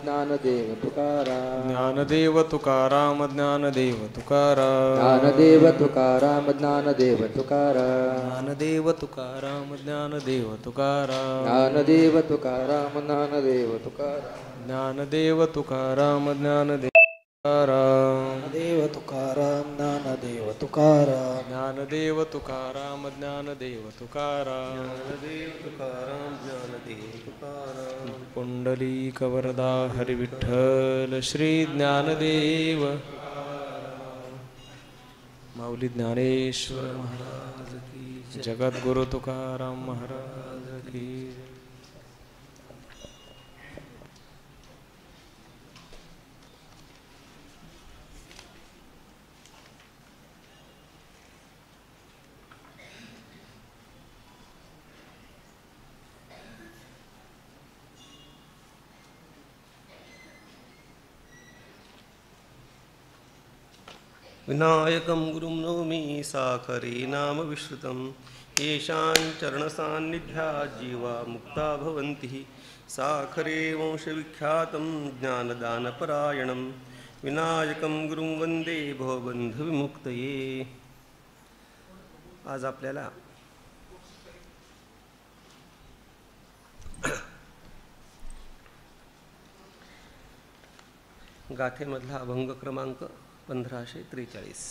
ज्ञानदेव तुकाराम. ज्ञानदेव तुकाराम ज्ञानदेव तुकाराम. ज्ञानदेव तुकाराम ज्ञानदेव तुकाराम. ज्ञानदेव तुकाराम ज्ञानदेव तुकाराम. ज्ञानदेव तुकाराम ज्ञानदेव तुकाराम. ज्ञानदेव तुकाराम ज्ञानदेव देव तुकाराम ज्ञानदेव तुकाराम. ज्ञानदेव तुकाराम ज्ञानदेव तुकाराम. ज्ञानदेव तुकाराम ज्ञानदेव तुकाराम. पुंडलीक वरदा हरी विठ्ठल श्री ज्ञानदेव माऊली ज्ञानेश्वर महाराज की. जगद्गुरु तुकाराम महाराज की. विनायकं गुरुं नौमि साखरे नाम विश्रुतं. येषां चरणसान्निध्यात् जीवा मुक्ता भवन्ति. साखरे वंशविख्यातं ज्ञानदानपरायणं विनायकं गुरुं वन्दे भवबन्धविमुक्तये. आज आपल्याला गाथेमधला अभंग क्रमांक 1543.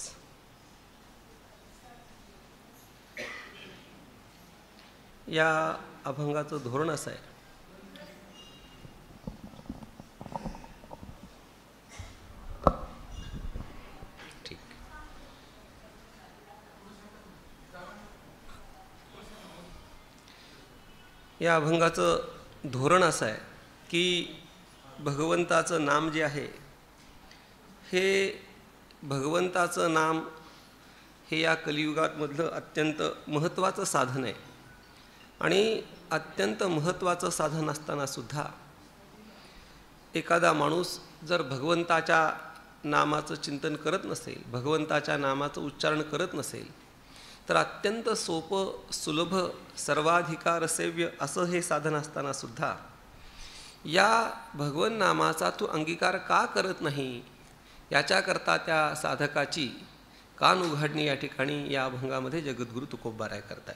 या अभंगाचं धोरण असं आहे. ठीक. या अभंगाचं धोरण असं आहे की भगवंताचं नाम जे आहे हे भगवंताचं नाम हे या कलियुगामधलं अत्यंत महत्त्वाचं साधन आहे. आणि अत्यंत महत्त्वाचं साधन असतानासुद्धा एखादा माणूस जर भगवंताच्या नामाचं चिंतन करत नसेल, भगवंताच्या नामाचं उच्चारण करत नसेल, तर अत्यंत सोपं सुलभ सर्वाधिकार सेव्य असं हे साधन असतानासुद्धा या भगवन नामाचा तू अंगीकार का करत नाही, याच्याकरता त्या साधकाची कान उघडणी या ठिकाणी या अभंगामध्ये जगद्गुरु तुकोबाराय करतात.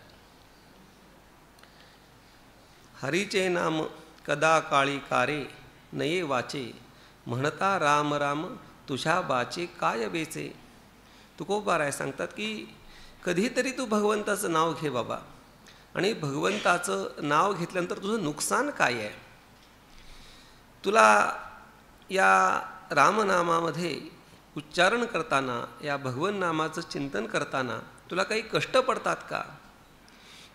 हरीचे नाम कदा काळी कारे नये वाचे, म्हणता राम राम तुझ्या बाचे काय बेचे. तुकोबाराय सांगतात की कधीतरी तू भगवंताचं नाव घे बाबा, आणि भगवंताचं नाव घेतल्यानंतर तुझं नुकसान काय आहे. तुला या रामनामामध्ये उच्चारण करताना, या भगवन नामाचं चिंतन करताना तुला काही कष्ट पडतात का,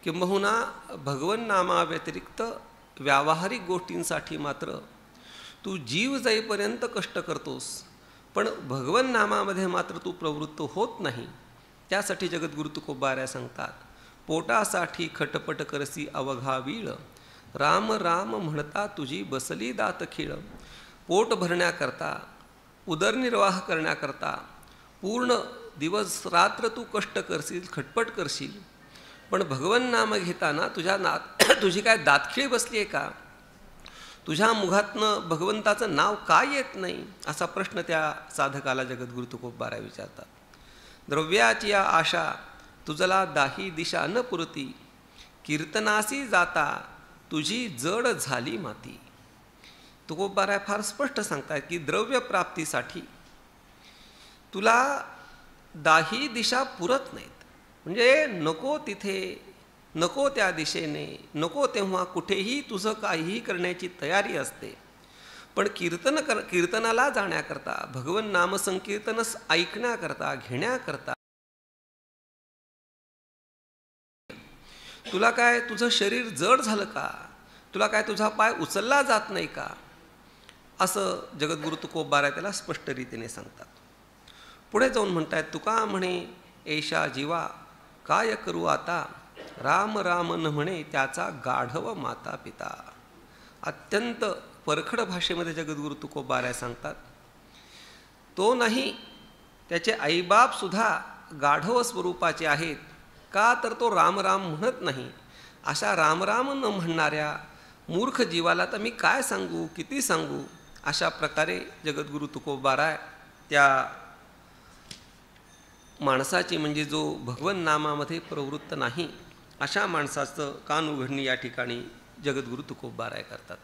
किंबहुना भगवन नामाव्यतिरिक्त व्यावहारिक गोष्टींसाठी मात्र तू जीव जाईपर्यंत कष्ट करतोस, पण भगवन नामामध्ये मात्र तू प्रवृत्त होत नाही. त्यासाठी जगद्गुरु तुकोबाराय सांगतात, पोटासाठी खटपट करसी अवघा वीळ, राम राम म्हणता तुझी बसली दात खीळ. पोट भरण्याकरता, उदरनिर्वाह करण्याकरता पूर्ण दिवस रात्र तू कष्ट करशील, खटपट करशील, पण भगवन नाम घेताना तुझी काय दातखीळ बसली आहे का, तुझ्या मुखातनं भगवंताचं नाव का येत नाही, असा प्रश्न त्या साधकाला जगद्गुरु तुकोबाराय विचारतात. द्रव्याची या आशा तुझला दाही दिशा न पुरती, कीर्तनासी जाता तुझी जड झाली माती. तुकोबाराय फार स्पष्ट सांगतात की द्रव्य प्राप्तीसाठी तुला दाही दिशा पुरत नाहीत. म्हणजे नको तिथे, नको त्या दिशेने, नको तेव्हा कुठेही तुझं काहीही करण्याची तयारी असते, पण कीर्तनाला जाण्याकरता, भगवन नामसंकीर्तन ऐकण्याकरता, घेण्याकरता तुला काय तुझं शरीर जड झालं का, तुला काय तुझा पाय उचलला जात नाही का, असं जगद्गुरु तुकोबाराय त्याला स्पष्ट रीतीने सांगतात. पुढे जाऊन म्हणतायत, तुका म्हणे ऐशा जीवा काय करू आता, राम राम न म्हणे त्याचा गाढव माता पिता. अत्यंत परखड भाषेमध्ये जगद्गुरु तुकोबाराय सांगतात, तो नाही, त्याचे आईबापसुद्धा गाढव स्वरूपाचे आहेत. का तर तो राम राम म्हणत नाही. अशा राम राम न म्हणणाऱ्या मूर्ख जीवाला तर मी काय सांगू, किती सांगू, अशा प्रकारे जगद्गुरु तुकोबाराय त्या माणसाची म्हणजे जो भगवन नामामध्ये प्रवृत्त नाही अशा माणसाचं कान उघडणी या ठिकाणी जगद्गुरु तुकोबाराय करतात.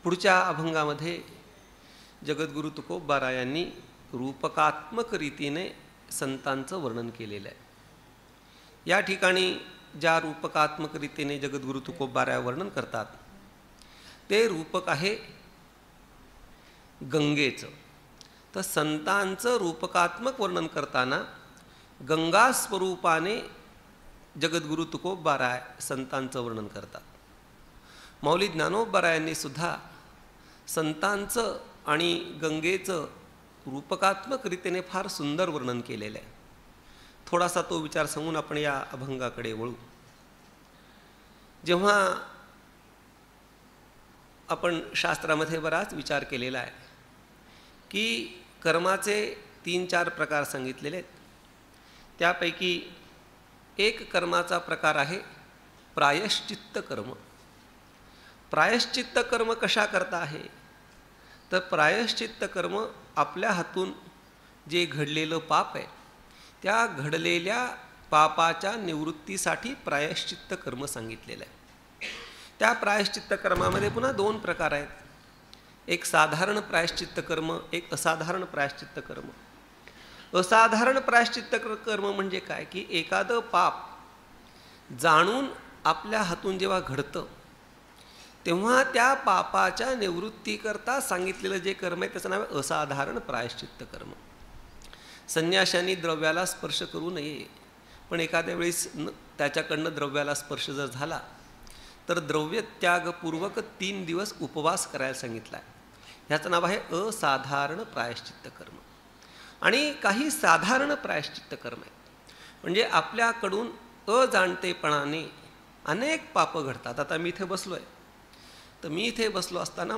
पुढच्या अभंगामध्ये जगद्गुरु तुकोबारायांनी रूपकात्मक रीतीने संतांचं वर्णन केलेलं आहे. या ठिकाणी ज्या रूपकात्मक रीतीने जगद्गुरु तुकोबाराय वर्णन करतात ते रूपक आहे गंगेचं. तर संतांचं रूपकात्मक वर्णन करताना गंगा स्वरूपाने जगद्गुरु तुकोबाराय संतांचं वर्णन करतात. माऊली ज्ञानोबारायांनी सुद्धा संतांचं आणि गंगेचं रूपकात्मक रीतीने फार सुंदर वर्णन केलेलं आहे. थोडासा तो विचार सांगून आपण या अभंगाकडे वळू. जेव्हा आपण शास्त्रामध्ये बराच विचार केलेला आहे की कर्माचे 3-4 प्रकार सांगितलेले आहेत. त्यापैकी एक कर्माचा प्रकार आहे प्रायश्चित्त कर्म. प्रायश्चित्त कर्म कशा करता आहे तर प्रायश्चित्त कर्म आपल्या हातून जे घडलेलं पाप आहे त्या घडलेल्या पापाच्या निवृत्तीसाठी प्रायश्चित्त कर्म सांगितलेलं आहे. त्या प्रायश्चित्त कर्मामध्ये पुन्हा 2 प्रकार आहेत. एक साधारण प्रायश्चित्त कर्म, एक असाधारण प्रायश्चित्त कर्म. असाधारण प्रायश्चित्त कर्म म्हणजे काय की एखादं पाप जाणून आपल्या हातून जेव्हा घडतं तेव्हा त्या पापाच्या निवृत्तीकरता सांगितलेलं जे कर्म आहे त्याचं नाव आहे असाधारण प्रायश्चित्त कर्म. संन्याशांनी द्रव्याला स्पर्श करू नये, पण एखाद्या वेळेस त्याच्याकडनं द्रव्याला स्पर्श जर झाला तर द्रव्य त्यागपूर्वक 3 दिवस उपवास करायला सांगितला आहे. ह्याचं नाव आहे असाधारण प्रायश्चित्त कर्म. आणि काही साधारण प्रायश्चित्त कर्म आहेत म्हणजे आपल्याकडून अजाणतेपणाने अनेक पापं घडतात. आता मी इथे बसलो आहे तर मी इथे बसलो असताना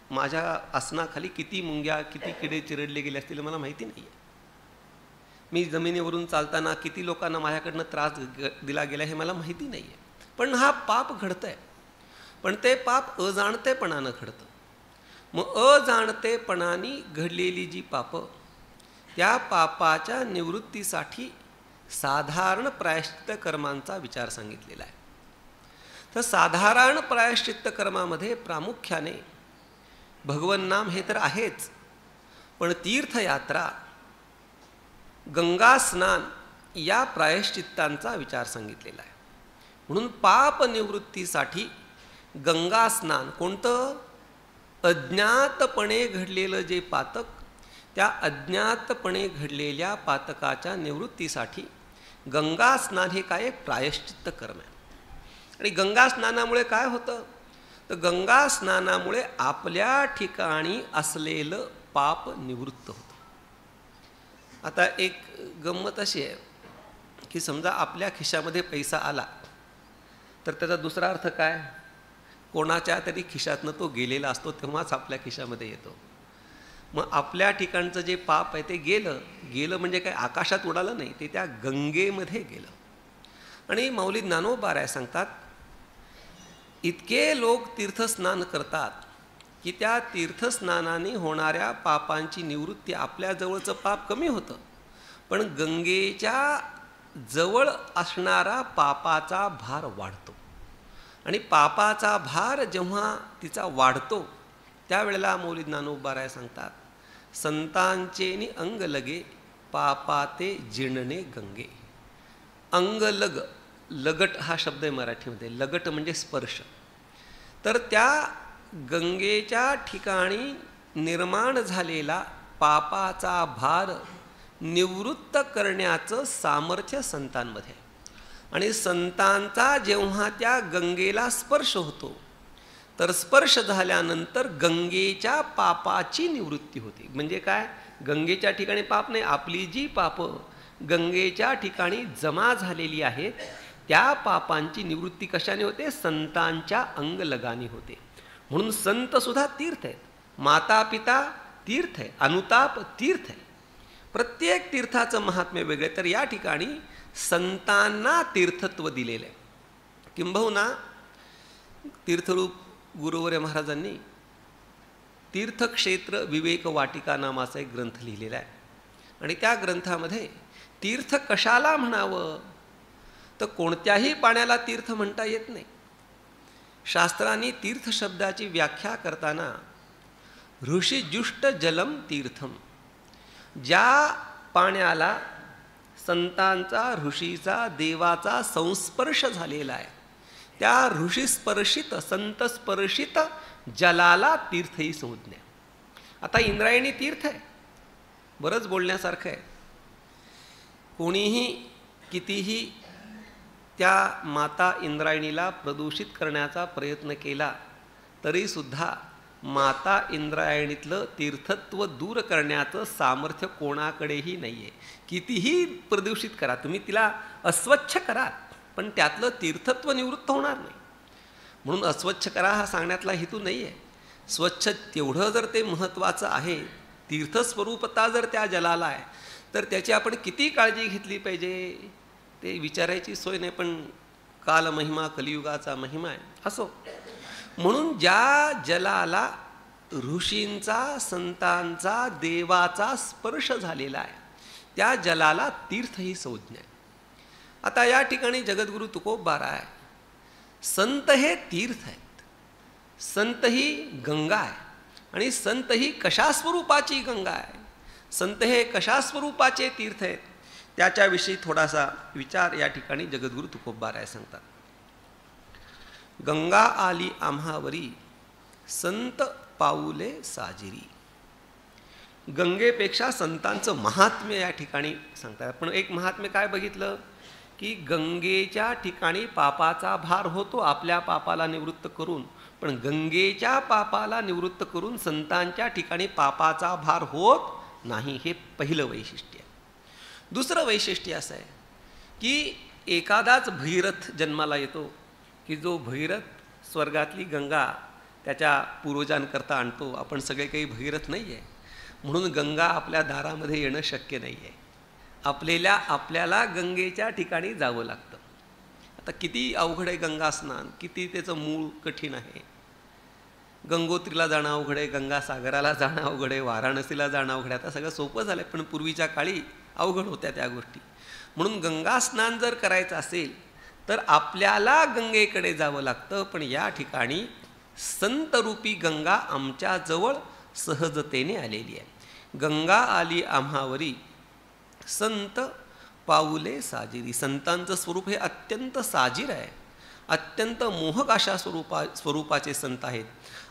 माझ्या आसनाखाली किती मुंग्या किती किडे चिरडले गेले असतील मला माहिती नाही आहे. मी जमिनीवरून चालताना किती लोकांना माझ्याकडनं त्रास दिला गेला हे मला माहिती नाही आहे. पण हा पाप घडतं आहे, पण ते पाप अजाणतेपणानं घडतं. मग अजाणतेपणाने घडलेली जी पापं त्या पापाच्या निवृत्तीसाठी साधारण प्रायश्चित्त कर्मांचा विचार सांगितलेला आहे. तर साधारण प्रायश्चित्त कर्मामध्ये प्रामुख्याने भगवन नाम हे तर आहेच, पण तीर्थयात्रा, गंगा स्नान या प्रायश्चित्तांचा विचार सांगितलेला आहे. म्हणून पाप निवृत्तीसाठी गंगा स्नान, कोणतं अज्ञातपणे घडलेलं जे पातक त्या अज्ञातपणे घडलेल्या पातकाच्या निवृत्तीसाठी गंगा स्नान हे काय प्रायश्चित्त कर्म आहे. आणि गंगा स्नानामुळे काय होतं तर गंगा स्नानामुळे आपल्या ठिकाणी असलेलं पाप निवृत्त होतं. आता एक गंमत अशी आहे की समजा आपल्या खिशामध्ये पैसा आला तर त्याचा दुसरा अर्थ काय, कोणाच्या तरी खिशातनं तो गेलेला असतो तेव्हाच आपल्या खिशामध्ये येतो. मग आपल्या ठिकाणचं जे पाप आहे ते गेलं म्हणजे काय आकाशात उडालं नाही, ते त्या गंगेमध्ये गेलं. आणि माऊली ज्ञानोबाराय सांगतात इतके लोक तीर्थस्नान करतात की त्या तीर्थस्नानाने होणाऱ्या पापांची निवृत्ती, आपल्याजवळचं पाप कमी होतं पण गंगेच्या जवळ असणारा पापाचा भार वाढतो. आणि पापाचा भार जेव्हा तिचा वाढतो त्यावेळेला मौली ज्ञानोबाराय सांगतात संतांचेनी अंग लगे पापाते जिणणे गंगे. अंगलग, लगट हा शब्द आहे मराठीमध्ये. लगट म्हणजे स्पर्श. तर त्या गंगेच्या ठिकाणी निर्माण झालेला पापाचा भार निवृत्त करण्याचं सामर्थ्य संतांमध्ये. आणि संतांचा जेव्हा त्या गंगेला स्पर्श होतो तर स्पर्श झाल्यानंतर गंगेच्या पापाची निवृत्ती होते. म्हणजे काय, गंगेच्या ठिकाणी पाप नाही, आपली जी पापं गंगेच्या ठिकाणी जमा झालेली आहेत त्या पापांची निवृत्ती कशाने होते, संतांच्या अंगलगाने होते. म्हणून संत सुद्धा तीर्थ आहेत, माता पिता तीर्थ आहे, अनुताप तीर्थ आहे. प्रत्येक तीर्थाचं महात्म्य वेगळे. तर या ठिकाणी संतांना तीर्थत्व दिलेलं आहे. किंबहुना तीर्थरूप गुरुवर्य महाराजांनी तीर्थक्षेत्र विवेक वाटिका नावाचा एक ग्रंथ लिहिलेला आहे. आणि त्या ग्रंथामध्ये तीर्थ कशाला म्हणावं तर कोणत्याही पाण्याला तीर्थ म्हणता येत नाही. शास्त्रांनी तीर्थ शब्दाची व्याख्या करताना ऋषिजुष्ट जलम तीर्थम, ज्या पाण्याला संतांचा, ऋषीचा, देवाचा संस्पर्श झालेला आहे त्या ऋषीस्पर्शित, संतस्पर्शित जलाला तीर्थ ही संज्ञा. आता इंद्रायणी तीर्थ आहे, बरंच बोलण्यासारखं आहे. कोणीही कितीही त्या माता इंद्रायणीला प्रदूषित करण्याचा प्रयत्न केला तरीसुद्धा माता इंद्रायणीतलं तीर्थत्व दूर करण्याचं सामर्थ्य कोणाकडेही नाही आहे. कितीही प्रदूषित करा तुम्ही, तिला अस्वच्छ करा, पण त्यातलं तीर्थत्व निवृत्त होणार नाही. म्हणून अस्वच्छ करा हा सांगण्यातला हेतू नाही आहे. स्वच्छ तेवढं जर ते महत्त्वाचं आहे, तीर्थस्वरूपता जर त्या जलाला आहे तर त्याची आपण किती काळजी घेतली पाहिजे ते विचारायची सोय नाही. पण कालमहिमा कलियुगाचा महिमा आहे असो. म्हणून ज्या जलाला ऋषींचा, संतांचा, देवाचा स्पर्श झालेला आहे त्या जलाला तीर्थ ही संज्ञा आहे. आता या ठिकाणी जगद्गुरु तुकोबाराय, संत हे तीर्थ आहेत, संत ही गंगा आहे. आणि संत ही कशा स्वरूपाची गंगा आहे, संत हे कशा स्वरूपाचे तीर्थ आहेत त्याच्याविषयी थोडासा विचार या ठिकाणी जगद्गुरु तुकोबाराय सांगतात. गंगा आली आम्हावरी, संत पाऊले साजिरी. गंगेपेक्षा संतांचं महात्म्य या ठिकाणी सांगतात. पण एक महात्म्य काय बघितलं की गंगेच्या ठिकाणी पापाचा भार होतो आपल्या पापाला निवृत्त करून, पण गंगेच्या पापाला निवृत्त करून संतांच्या ठिकाणी पापाचा भार होत नाही. हे पहिलं वैशिष्ट्य आहे. दुसरं वैशिष्ट्य असं आहे की एखादाच भगीरथ जन्माला येतो की जो भगीरथ स्वर्गातली गंगा त्याच्या पूर्वजांकरता आणतो. आपण सगळे काही भगीरथ नाही आहे, म्हणून गंगा आपल्या दारामध्ये येणं शक्य नाही आहे. आपल्याला गंगेच्या ठिकाणी जावं लागतं. आता किती अवघड आहे गंगा स्नान, किती त्याचं मूळ कठीण आहे. गंगोत्रीला जाणं अवघड आहे, गंगासागराला जाणं अवघड आहे, वाराणसीला जाणं अवघड आहे. आता सगळं सोपं झालं आहे, पण पूर्वीच्या काळी अवघड होत्या त्या गोष्टी. म्हणून गंगा स्नान जर करायचं असेल तर आपल्याला गंगेकडे जावं लागतं. पण या ठिकाणी संतरूपी गंगा आमच्याजवळ सहजतेने आलेली आहे. गंगा आली आम्हावरी, संत पाऊले साजिरी. संतांचं स्वरूप हे अत्यंत साजिर आहे, अत्यंत मोहक अशा स्वरूपाचे संत आहेत.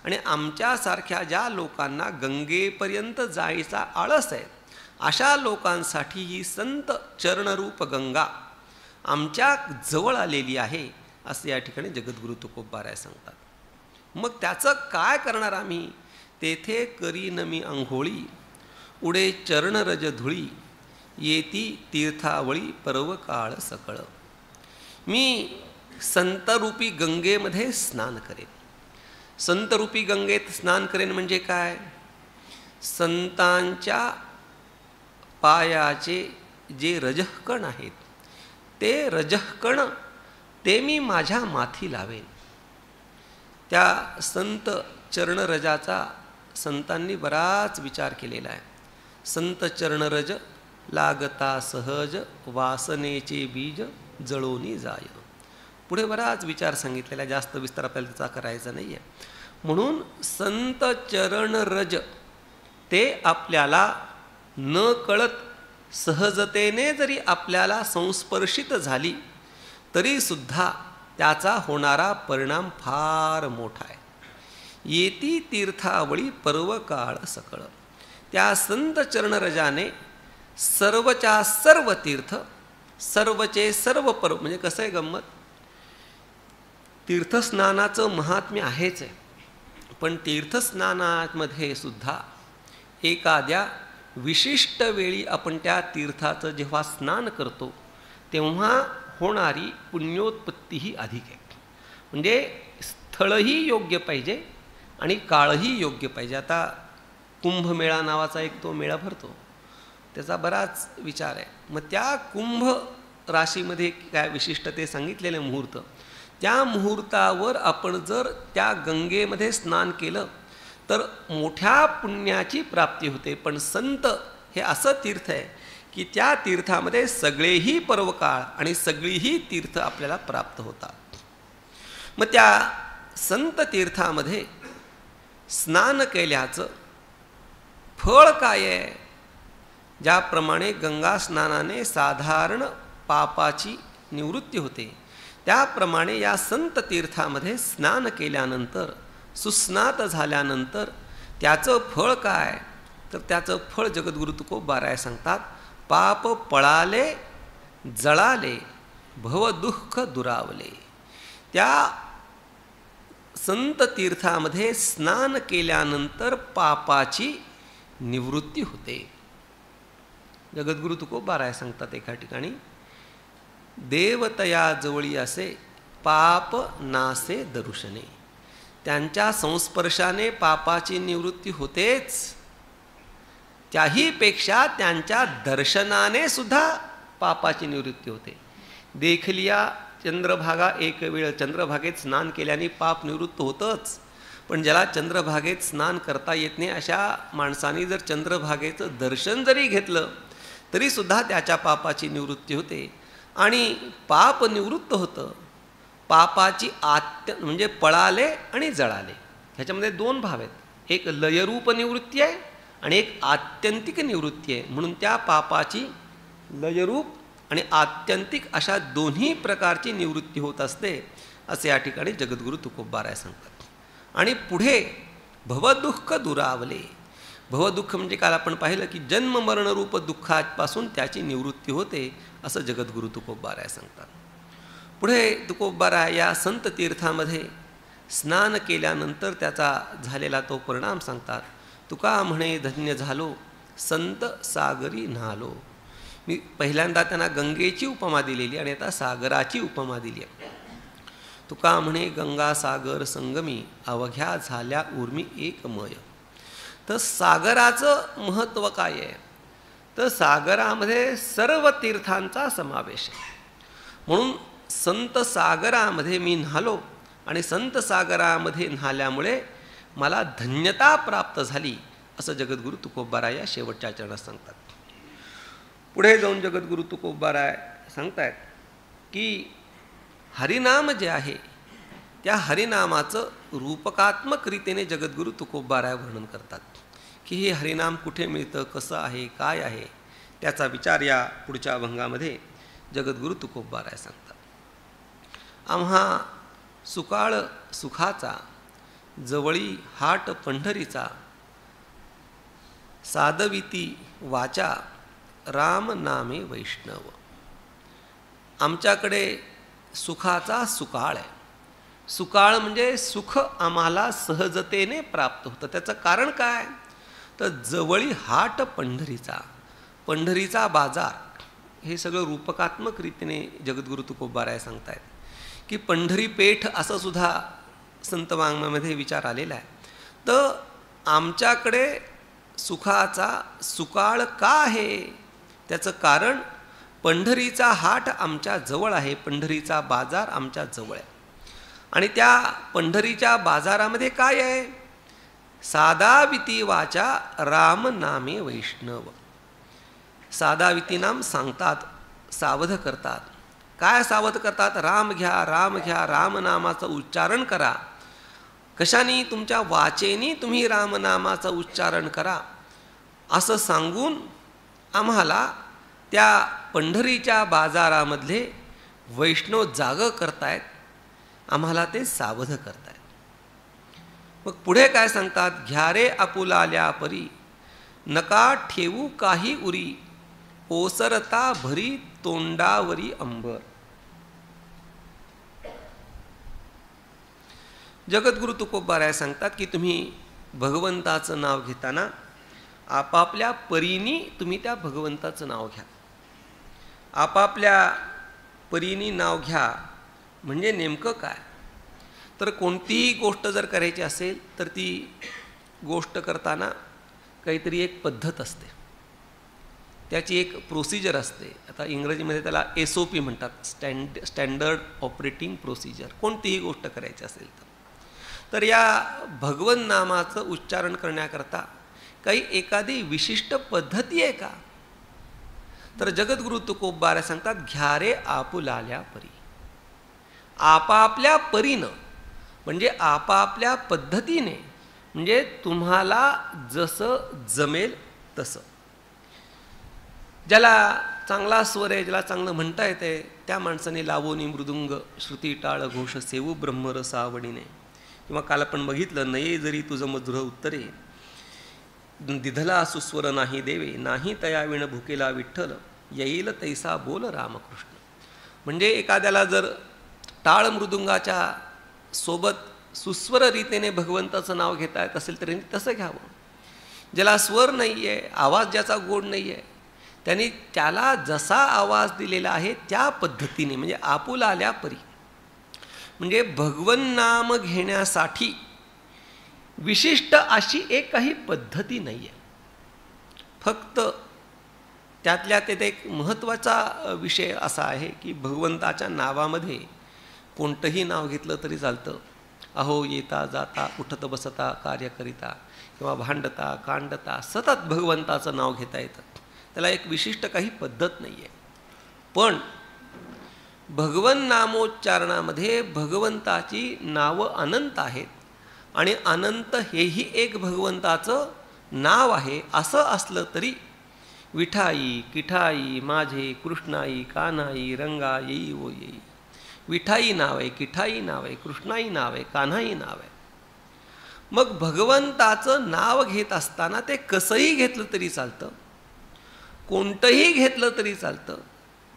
आणि आमच्यासारख्या ज्या लोकांना गंगेपर्यंत जायचा आळस आहे अशा लोकांसाठी ही संत चरणरूप गंगा आमच्या जवळ आलेली आहे असं या ठिकाणी जगद्गुरु तुकोबाराय सांगतात. मग त्याचं काय करणार आम्ही? तेथे करीन मी अंघोळी, उडे चरण रज धुळी, येती तीर्थावळी पर्व काळ सकळ. मी संतरूपी गंगेमध्ये स्नान करेन. संतरूपी गंगेत स्नान करेन म्हणजे काय? संतांच्या पायाचे जे रजःकण आहेत ते रजःकण ते मी माझ्या माथी लावेन. त्या संत चरणरजाचा संतांनी बराच विचार केलेला आहे. संत चरणरज लागता सहज, वासनेचे बीज जळोनी जाय. पुढे बराच विचार सांगितलेला, जास्त विस्तार आपल्याला त्याचा करायचा नाही आहे. म्हणून संत चरणरज ते आपल्याला न कळत सहजतेने जरी आपल्याला संस्पर्शित झाली तरीसुद्धा त्याचा होणारा परिणाम फार मोठा आहे. येती तीर्थावळी पर्व काळ सकळ. त्या संत चरणरजाने सर्वच्या सर्व तीर्थ, सर्वचे सर्व पर्व, म्हणजे कसं आहे गंमत, तीर्थस्नानाचं महात्म्य आहेच आहे, पण तीर्थस्नानामध्ये सुद्धा एखाद्या विशिष्ट वेळी आपण त्या तीर्थाचं जेव्हा स्नान करतो तेव्हा होणारी पुण्योत्पत्ती ही अधिक आहे. म्हणजे स्थळही योग्य पाहिजे आणि काळही योग्य पाहिजे. आता कुंभमेळा नावाचा एक तो मेळा भरतो, त्याचा बराच विचार आहे. मग त्या कुंभ राशीमध्ये काय विशिष्ट ते सांगितलेले मुहूर्त, त्या मुहूर्तावर आपण जर त्या गंगेमध्ये स्नान केलं तर मोठ्या पुण्याची प्राप्ती होते. पण संत हे असं तीर्थ आहे की त्या तीर्थामध्ये सगळेही पर्वकाळ आणि सगळीही तीर्थ आपल्याला प्राप्त होतात. मग त्या संत तीर्थामध्ये स्नान केल्याचं फळ काय आहे? ज्याप्रमाणे गंगा स्नानाने साधारण पापाची निवृत्ती होते, त्याप्रमाणे या संत तीर्थामध्ये स्नान केल्यानंतर, सुस्नात झाल्यानंतर त्याचं फळ काय? तर त्याचं फळ जगद्गुरु तुकोबाराय सांगतात, पाप पळाले जळाले भवदुःख दुरावले. त्या संत तीर्थामध्ये स्नान केल्यानंतर पापाची निवृत्ती होते. जगद्गुरु तुकोबाराय सांगतात एका ठिकाणी, देवतया जवळी असे पाप नासे दर्शने. त्यांच्या संस्पर्शाने पापाची निवृत्ती होतेच, त्याहीपेक्षा त्यांच्या दर्शनाने सुद्धा पापाची निवृत्ती होते. देखलिया चंद्रभागा एक वेळ, चंद्रभागेत स्नान केल्याने पाप निवृत्त होतंच, पण ज्याला चंद्रभागेत स्नान करता येत नाही अशा माणसाने जर चंद्रभागेचं दर्शन जरी घेतलं तरीसुद्धा त्याच्या पापाची निवृत्ती होते आणि पाप निवृत्त होतं. पापाची म्हणजे पळाले आणि जळाले, ह्याच्यामध्ये दोन भाव आहेत. एक लयरूप निवृत्ती आहे आणि एक आत्यंतिक निवृत्ती आहे. म्हणून त्या पापाची लयरूप आणि आत्यंतिक अशा दोन्ही प्रकारची निवृत्ती होत असते, असे या ठिकाणी जगद्गुरु तुकोबाराय सांगतात. आणि पुढे भवदुःख दुरावले. भवदुःख म्हणजे काल आपण पाहिलं की जन्म मरणरूप दुःखापासून त्याची निवृत्ती होते, असं जगद्गुरु तुकोबाराय सांगतात. पुढे तुकोबाराय या संत तीर्थामध्ये स्नान केल्यानंतर त्याचा झालेला तो परिणाम सांगतात. तुका म्हणे धन्य झालो संत सागरी न्हालो. मी पहिल्यांदा त्यांना गंगेची उपमा दिलेली आणि आता सागराची उपमा दिली आहे. तुका म्हणे गंगा सागर संगमी अवघ्या झाल्या उर्मी एकमय. तर सागराचं महत्त्व काय आहे? तर सागरामध्ये सर्व तीर्थांचा समावेश आहे. म्हणून संत सागरामध्ये मी न्हालो आणि संत सागरामध्ये न्हाल्यामुळे मला धन्यता प्राप्त झाली, असं जगद्गुरु तुकोबाराय या शेवटच्या चरणात सांगतात. पुढे जाऊन जगद्गुरु तुकोबाराय सांगतायत की हरिनाम जे आहे त्या हरिनामाचं रूपकात्मक रीतीने जगद्गुरु तुकोबाराय वर्णन करतात की हे हरिनाम कुठे मिळतं, कसं आहे, काय आहे, त्याचा विचार या पुढच्या अभंगामध्ये जगद्गुरु तुकोबाराय सांगतात. आम्हा सुकाळ सुखाचा जवळी हाट पंढरीचा, साधविती वाचा राम नामे वैष्णव. आमच्याकडे सुखाचा सुकाळ आहे. सुकाळ म्हणजे सुख आम्हाला सहजतेने प्राप्त होतं. त्याचं कारण काय? तर जवळी हाट पंढरीचा, पंढरीचा बाजार. हे सगळं रूपकात्मक रीतीने जगद्गुरु तुकोबाराय सांगतायत की पंढरी पेठ असं सुद्धा संत वाङ्मयामध्ये विचार आलेला आहे. तर आमच्याकडे सुखाचा सुकाळ का आहे? त्याचं कारण पंढरीचा हाट आमच्या जवळ आहे, पंढरीचा बाजार आमच्या जवळ आहे. आणि त्या पंढरीच्या बाजारामध्ये काय आहे? साधाविती वाचा राम नामे वैष्णव. साधाविती नाम सांगतात, सावध करतात. काय सावध करतात? राम घ्या, राम घ्या, रामनामाचं उच्चारण करा. कशाने? तुमच्या वाचेने तुम्ही रामनामाचं उच्चारण करा, असं सांगून आम्हाला त्या पंढरीच्या बाजारामधले वैष्णव जाग करतायत, आम्हाला ते सावध करतायत. मग पुढे काय सांगतात? घ्या रे आपुलाल्या परी नका ठेवू काही उरी ओसरता भरी तोंडावरी अंबर. जगद्गुरु तुकोबाराय सांगतात की तुम्ही भगवंताचं नाव घेताना आपापल्या परीनी तुम्ही त्या भगवंताचं नाव घ्या. आपापल्या परीनी नाव घ्या म्हणजे नेमकं काय? तर कोणतीही गोष्ट जर करायची असेल तर ती गोष्ट करताना काहीतरी एक पद्धत असते. त्याची एक प्रोसिजर असते. आता इंग्रजीमध्ये त्याला SOP म्हणतात, स्टँडर्ड ऑपरेटिंग प्रोसिजर. कोणतीही गोष्ट करायची असेल तर या भगवन नामाचं उच्चारण करण्याकरता काही एखादी विशिष्ट पद्धती आहे का? तर जगद्गुरु तुकोबारा सांगतात, घ्या रे आपुलाल्या परी. आपापल्या परीनं म्हणजे आपापल्या पद्धतीने, म्हणजे तुम्हाला जसं जमेल तसं. ज्याला चांगला स्वर आहे, ज्याला चांगलं म्हणता येते, त्या माणसाने लावोनी मृदुंग श्रुती टाळ घोष सेवू ब्रह्मरस आवडीने. किंवा काल आपण बघितलं, नये जरी तुझं मधुर उत्तरे दिधला सुस्वर नाही देवे, नाही तयाविण भुकेला विठ्ठल, येईल तैसा बोल रामकृष्ण. म्हणजे एखाद्याला जर टाळ मृदुंगाच्या सोबत सुस्वर रीतीने भगवंताचं नाव घेता येत असेल तरी तसं घ्यावं. ज्याला स्वर नाही आहे, आवाज ज्याचा गोड नाही आहे, त्यांनी त्याला जसा आवाज दिलेला आहे त्या पद्धतीने, म्हणजे आपुला आल्या परी. म्हणजे भगवन नाम घेण्यासाठी विशिष्ट अशी एक काही पद्धती नाही आहे. फक्त त्यातल्या त्यात एक महत्त्वाचा विषय असा आहे की भगवंताच्या नावामध्ये कोणतंही नाव घेतलं तरी चालतं. अहो येता जाता उठत बसता कार्य करिता किंवा भांडता कांडता सतत भगवंताचं नाव घेता येतं. त्याला एक विशिष्ट काही पद्धत नाही आहे. पण भगवन नामोच्चारणामध्ये भगवंताची नावं अनंत आहेत आणि अनंत हेही एक भगवंताचं नाव आहे. असं असलं तरी विठाई किठाई माझे कृष्णाई कान्हाई रंगा येई ओ येई. विठाई नाव आहे, किठाई नाव आहे, कृष्णाई नाव आहे, कान्हाई नाव आहे. मग भगवंताचं नाव घेत असताना ते कसंही घेतलं तरी चालतं, कोणतंही घेतलं तरी चालतं,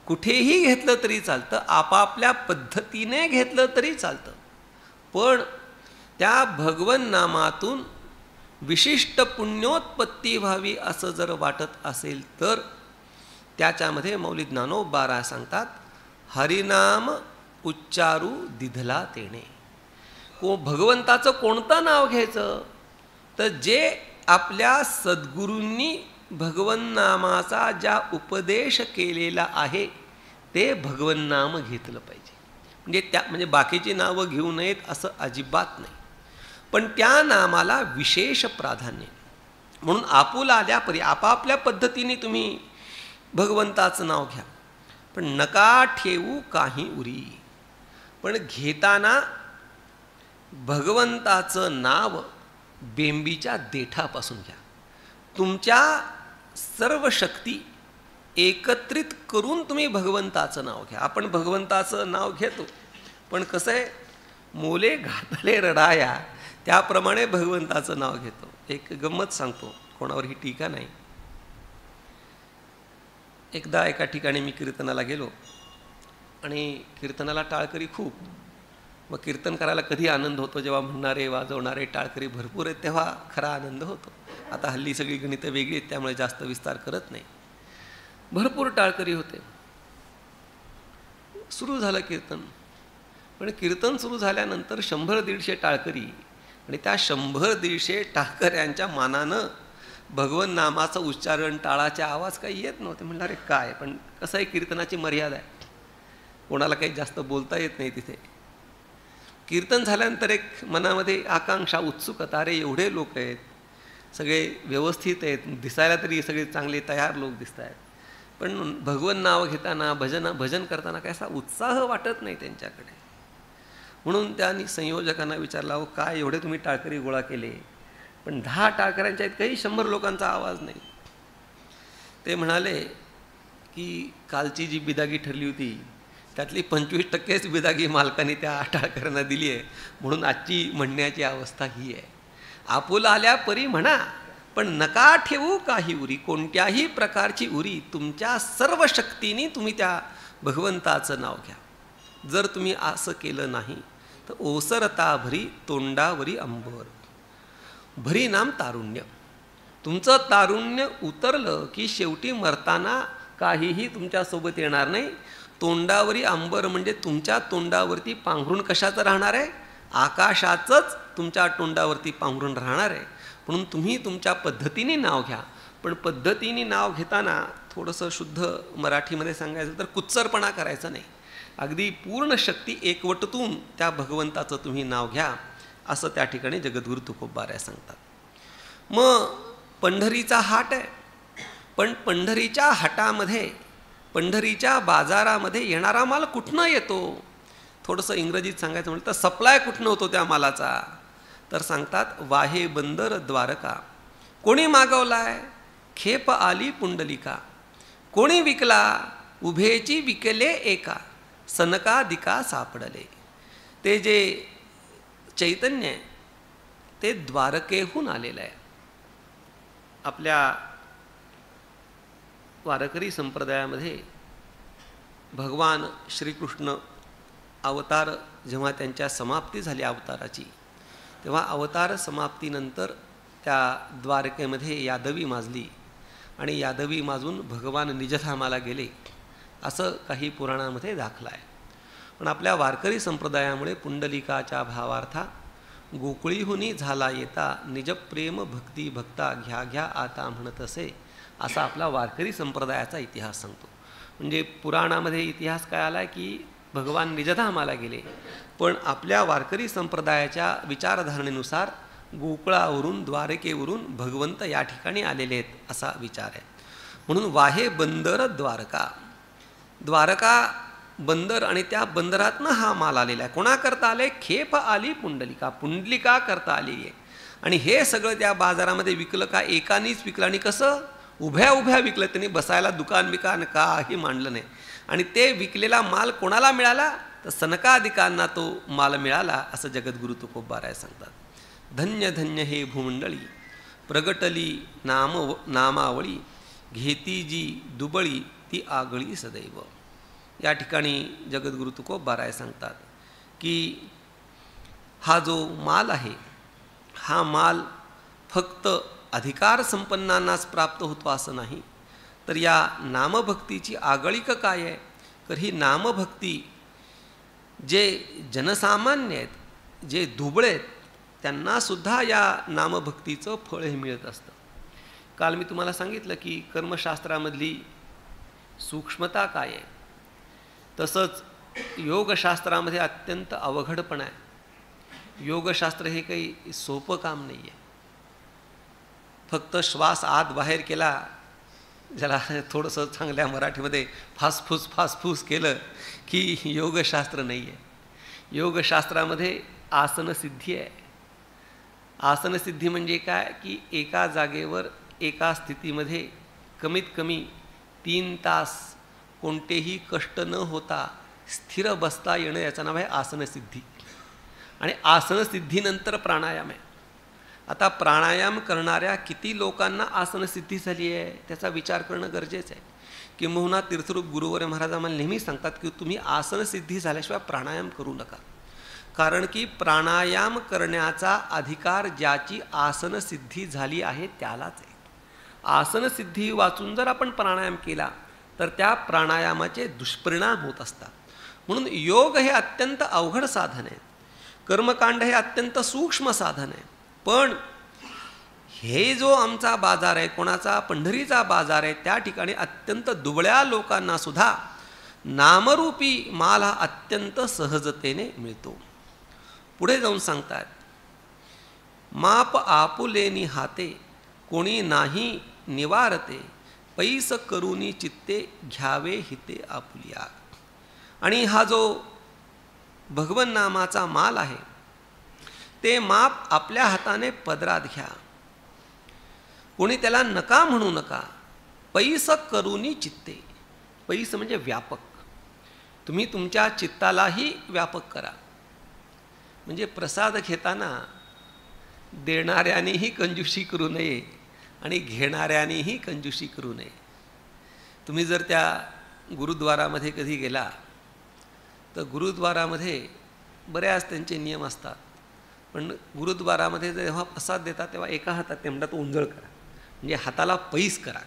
कुठेही घेतलं तरी चालतं, आपापल्या पद्धतीने घेतलं तरी चालतं. पण त्या भगवन नामातून विशिष्ट पुण्योत्पत्ती व्हावी असं जर वाटत असेल तर त्याच्यामध्ये मौली ज्ञानोबा सांगतात, हरिनाम उच्चारू दिधला तेणे. भगवंताचं कोणतं नाव घ्यायचं? तर जे आपल्या सद्गुरूंनी भगवन नामाचा ज्या उपदेश केलेला आहे ते भगवन नाम घेतलं पाहिजे. म्हणजे बाकीची नावं घेऊ नयेत असं अजिबात नाही, पण त्या नामाला विशेष प्राधान्य. म्हणून आपुला आल्या परी आपापल्या पद्धतीने तुम्ही भगवंताचं नाव घ्या, पण नका ठेवू काही उरी. पण घेताना भगवंताचं नाव बेंबीच्या देठापासून घ्या. तुमच्या सर्व शक्ती एकत्रित करून तुम्ही भगवंताचं नाव घ्या. आपण भगवंताचं नाव घेतो, पण कसं आहे, मोले घातले रडाया त्याप्रमाणे भगवंताचं नाव घेतो. एक गंमत सांगतो, कोणावर ही टीका नाही. एकदा एका ठिकाणी मी कीर्तनाला गेलो आणि कीर्तनाला टाळकरी खूप. मग कीर्तन करायला कधी आनंद होतो, जेव्हा म्हणणारे वाजवणारे टाळकरी भरपूर आहेत तेव्हा खरा आनंद होतो. आता हल्ली सगळी गणितं वेगळी आहेत त्यामुळे जास्त विस्तार करत नाही. भरपूर टाळकरी होते. सुरू झालं कीर्तन, पण कीर्तन सुरू झाल्यानंतर 100-150 टाळकरी आणि त्या 100-150 टाळकऱ्यांच्या मानानं भगवन नामाचं उच्चारण टाळाचे आवाज काही येत नव्हते. म्हणलं अरे काय, पण कसं आहे कीर्तनाची मर्यादा आहे, कोणाला काही जास्त बोलता येत नाही तिथे. कीर्तन झाल्यानंतर एक मनामध्ये आकांक्षा उत्सुकता, अरे एवढे लोक आहेत, सगळे व्यवस्थित आहेत, दिसायला तरी सगळे चांगले तयार लोक दिसत आहेत, पण भगवन नाव घेताना भजन करताना काय असा उत्साह वाटत नाही त्यांच्याकडे. म्हणून त्यांनी संयोजकांना विचारला, अहो काय एवढे तुम्ही टाळकरी गोळा केले, पण 10 टाळकऱ्यांच्या आहेत, काही 100 लोकांचा आवाज नाही. ते म्हणाले की कालची जी बिदागी ठरली होती त्यातली 25%च बिदागी मालकाने त्या टाळकऱ्यांना दिली आहे, म्हणून आजची म्हणण्याची अवस्था ही आहे. आपुला आल्या परी म्हणा, पण नका ठेवू काही उरी. कोणत्याही प्रकारची उरी, तुमच्या सर्व शक्तीने तुम्ही त्या भगवंताचं नाव घ्या. जर तुम्ही असं केलं नाही तर ओसरता भरी तोंडावरी अंबर. भरी नाम तारुण्य. तुमचं तारुण्य उतरलं की शेवटी मरताना काहीही तुमच्यासोबत येणार नाही. तोंडावरी अंबर म्हणजे तुमच्या तोंडावरती पांघरून कशाचं राहणार आहे? आकाशाचंच तुमच्या तोंडावरती पांघरून राहणार आहे. म्हणून तुम्ही तुमच्या पद्धतीने नाव घ्या, पण पद्धतीने नाव घेताना थोडंसं शुद्ध मराठीमध्ये सांगायचं तर कुत्सरपणा करायचा नाही. अगदी पूर्ण शक्ती एकवटून त्या भगवंताचं तुम्ही नाव घ्या, असं त्या ठिकाणी जगद्गुरू तुकोबाराय सांगतात. मग पंढरीचा हाट आहे, पण पंढरीच्या हाटामध्ये, पंढरीच्या बाजारामध्ये येणारा माल कुठनं येतो? थोडंसं इंग्रजीत सांगायचं म्हटलं तर सप्लाय कुठनं होतो त्या मालाचा? तर सांगतात वाहे बंदर द्वारका. कोणी मागवलाय? खेप आली पुंडलिका. कोणी विकला? उभेची विकले एका, सनकादिका सापडले. ते जे चैतन्य आहे ते द्वारकेहून आलेलं आहे. आपल्या वारकरी संप्रदायामध्ये भगवान श्रीकृष्ण अवतार जेव्हा त्यांच्या समाप्ती झाली अवताराची, तेव्हा अवतार समाप्तीनंतर त्या द्वारकेमध्ये यादवी माजली आणि यादवी माजून भगवान निजधामाला गेले, असं काही पुराणामध्ये दाखलं आहे. पण आपल्या वारकरी संप्रदायामुळे पुंडलिकाच्या भावार्था गोकुळीहुनी झाला येता, निजप्रेम भक्ती भक्ता घ्या घ्या आता म्हणत असे, असा आपला वारकरी संप्रदायाचा इतिहास सांगतो. म्हणजे पुराणामध्ये इतिहास काय आला की भगवान निजधामाला गेले, पण आपल्या वारकरी संप्रदायाच्या विचारधारणेनुसार गोकुळावरून द्वारकेवरून भगवंत या ठिकाणी आलेले आहेत असा विचार आहे. म्हणून वाहे बंदर द्वारका, द्वारका बंदर आणि त्या बंदरातनं हा माल आलेला आहे. कोणाकरता आले? खेप आली पुंडलिका, पुंडलिका करता आलेली आहे. आणि हे सगळं त्या बाजारामध्ये विकलं का? एकानीच विकलं. आणि कसं? उभ्या उभ्या विकलं. त्यांनी बसायला दुकान बिकान काही मांडलं नाही. आणि ते विकलेला माल कोणाला मिळाला? तर सनकादिकांना तो माल मिळाला, असं जगद्गुरू तुकोबाराय सांगतात. धन्य धन्य हे भूमंडळी, प्रगटली नामावळी, घेती जी दुबळी ती आगळी सदैव. या ठिकाणी जगद्गुरू तुकोबाराय सांगतात की हा जो माल आहे, हा माल फक्त अधिकार संपन्नांनाच प्राप्त होतो असं नाही, तर या नामभक्तीची आगळिक काय आहे? तर ही नामभक्ती जे जनसामान्य आहेत, जे दुबळे आहेत, त्यांनासुद्धा या नामभक्तीचं फळ हे मिळत असतं. काल मी तुम्हाला सांगितलं की कर्मशास्त्रामधली सूक्ष्मता काय आहे, तसंच योगशास्त्रामध्ये अत्यंत अवघडपणा आहे. योगशास्त्र हे काही सोपं काम नाही आहे. फक्त श्वास आत बाहेर केला, ज्याला थोडंसं चांगल्या मराठीमध्ये फासफूस फासफूस केलं की योगशास्त्र नाही आहे. योगशास्त्रामध्ये आसनसिद्धी आहे. आसनसिद्धी म्हणजे काय की एका जागेवर एका स्थितीमध्ये कमीत कमी 3 तास कोणतेही कष्ट न होता स्थिर बसता येणं, याचं नाव आहे आसनसिद्धी. आणि आसनसिद्धीनंतर प्राणायाम आहे. आता प्राणायाम करणाऱ्या किती लोकांना आसनसिद्धी झाली आहे त्याचा विचार करणं गरजेचं आहे. किंबहुना तीर्थरूप गुरुवर्य महाराज आम्हाला नेहमी सांगतात की तुम्ही आसनसिद्धी झाल्याशिवाय प्राणायाम करू नका. कारण की प्राणायाम करण्याचा अधिकार ज्याची आसनसिद्धी झाली आहे त्यालाच आहे. आसनसिद्धी वाचून जर आपण प्राणायाम केला तर त्या प्राणायामाचे दुष्परिणाम होत असतात. म्हणून योग हे अत्यंत अवघड साधन आहे, कर्मकांड हे अत्यंत सूक्ष्म साधन आहे. पण हे जो आमचा बाजार आहे, कोणाचा? पंढरीचा बाजार आहे, त्या ठिकाणी अत्यंत दुबळ्या लोकांना सुद्धा नामरूपी माल हा अत्यंत सहजतेने मिळतो. पुढे जाऊन सांगतात, माप आपुलेनी हाते कोणी नाही निवारते, पैस करुनी चित्ते घ्यावे हिते आपुलिया. आणि हा जो भगवन नामाचा माल आहे ते माप आपल्या हाताने पदरात घ्या. कोणी त्याला नका म्हणू नका. पैस करुनी चित्ते, पैस म्हणजे व्यापक. तुम्ही तुमच्या चित्तालाही व्यापक करा. म्हणजे प्रसाद घेताना देणाऱ्यानेही कंजूशी करू नये आणि घेणाऱ्यानेही कंजूशी करू नये. तुम्ही जर त्या गुरुद्वारामध्ये कधी गेला तर गुरुद्वारामध्ये बऱ्याच त्यांचे नियम असतात. पण गुरुद्वारामध्ये जेव्हा प्रसाद देतात तेव्हा एका हातात ते म्हणतात उंजळ करा, म्हणजे हाताला पैस करा.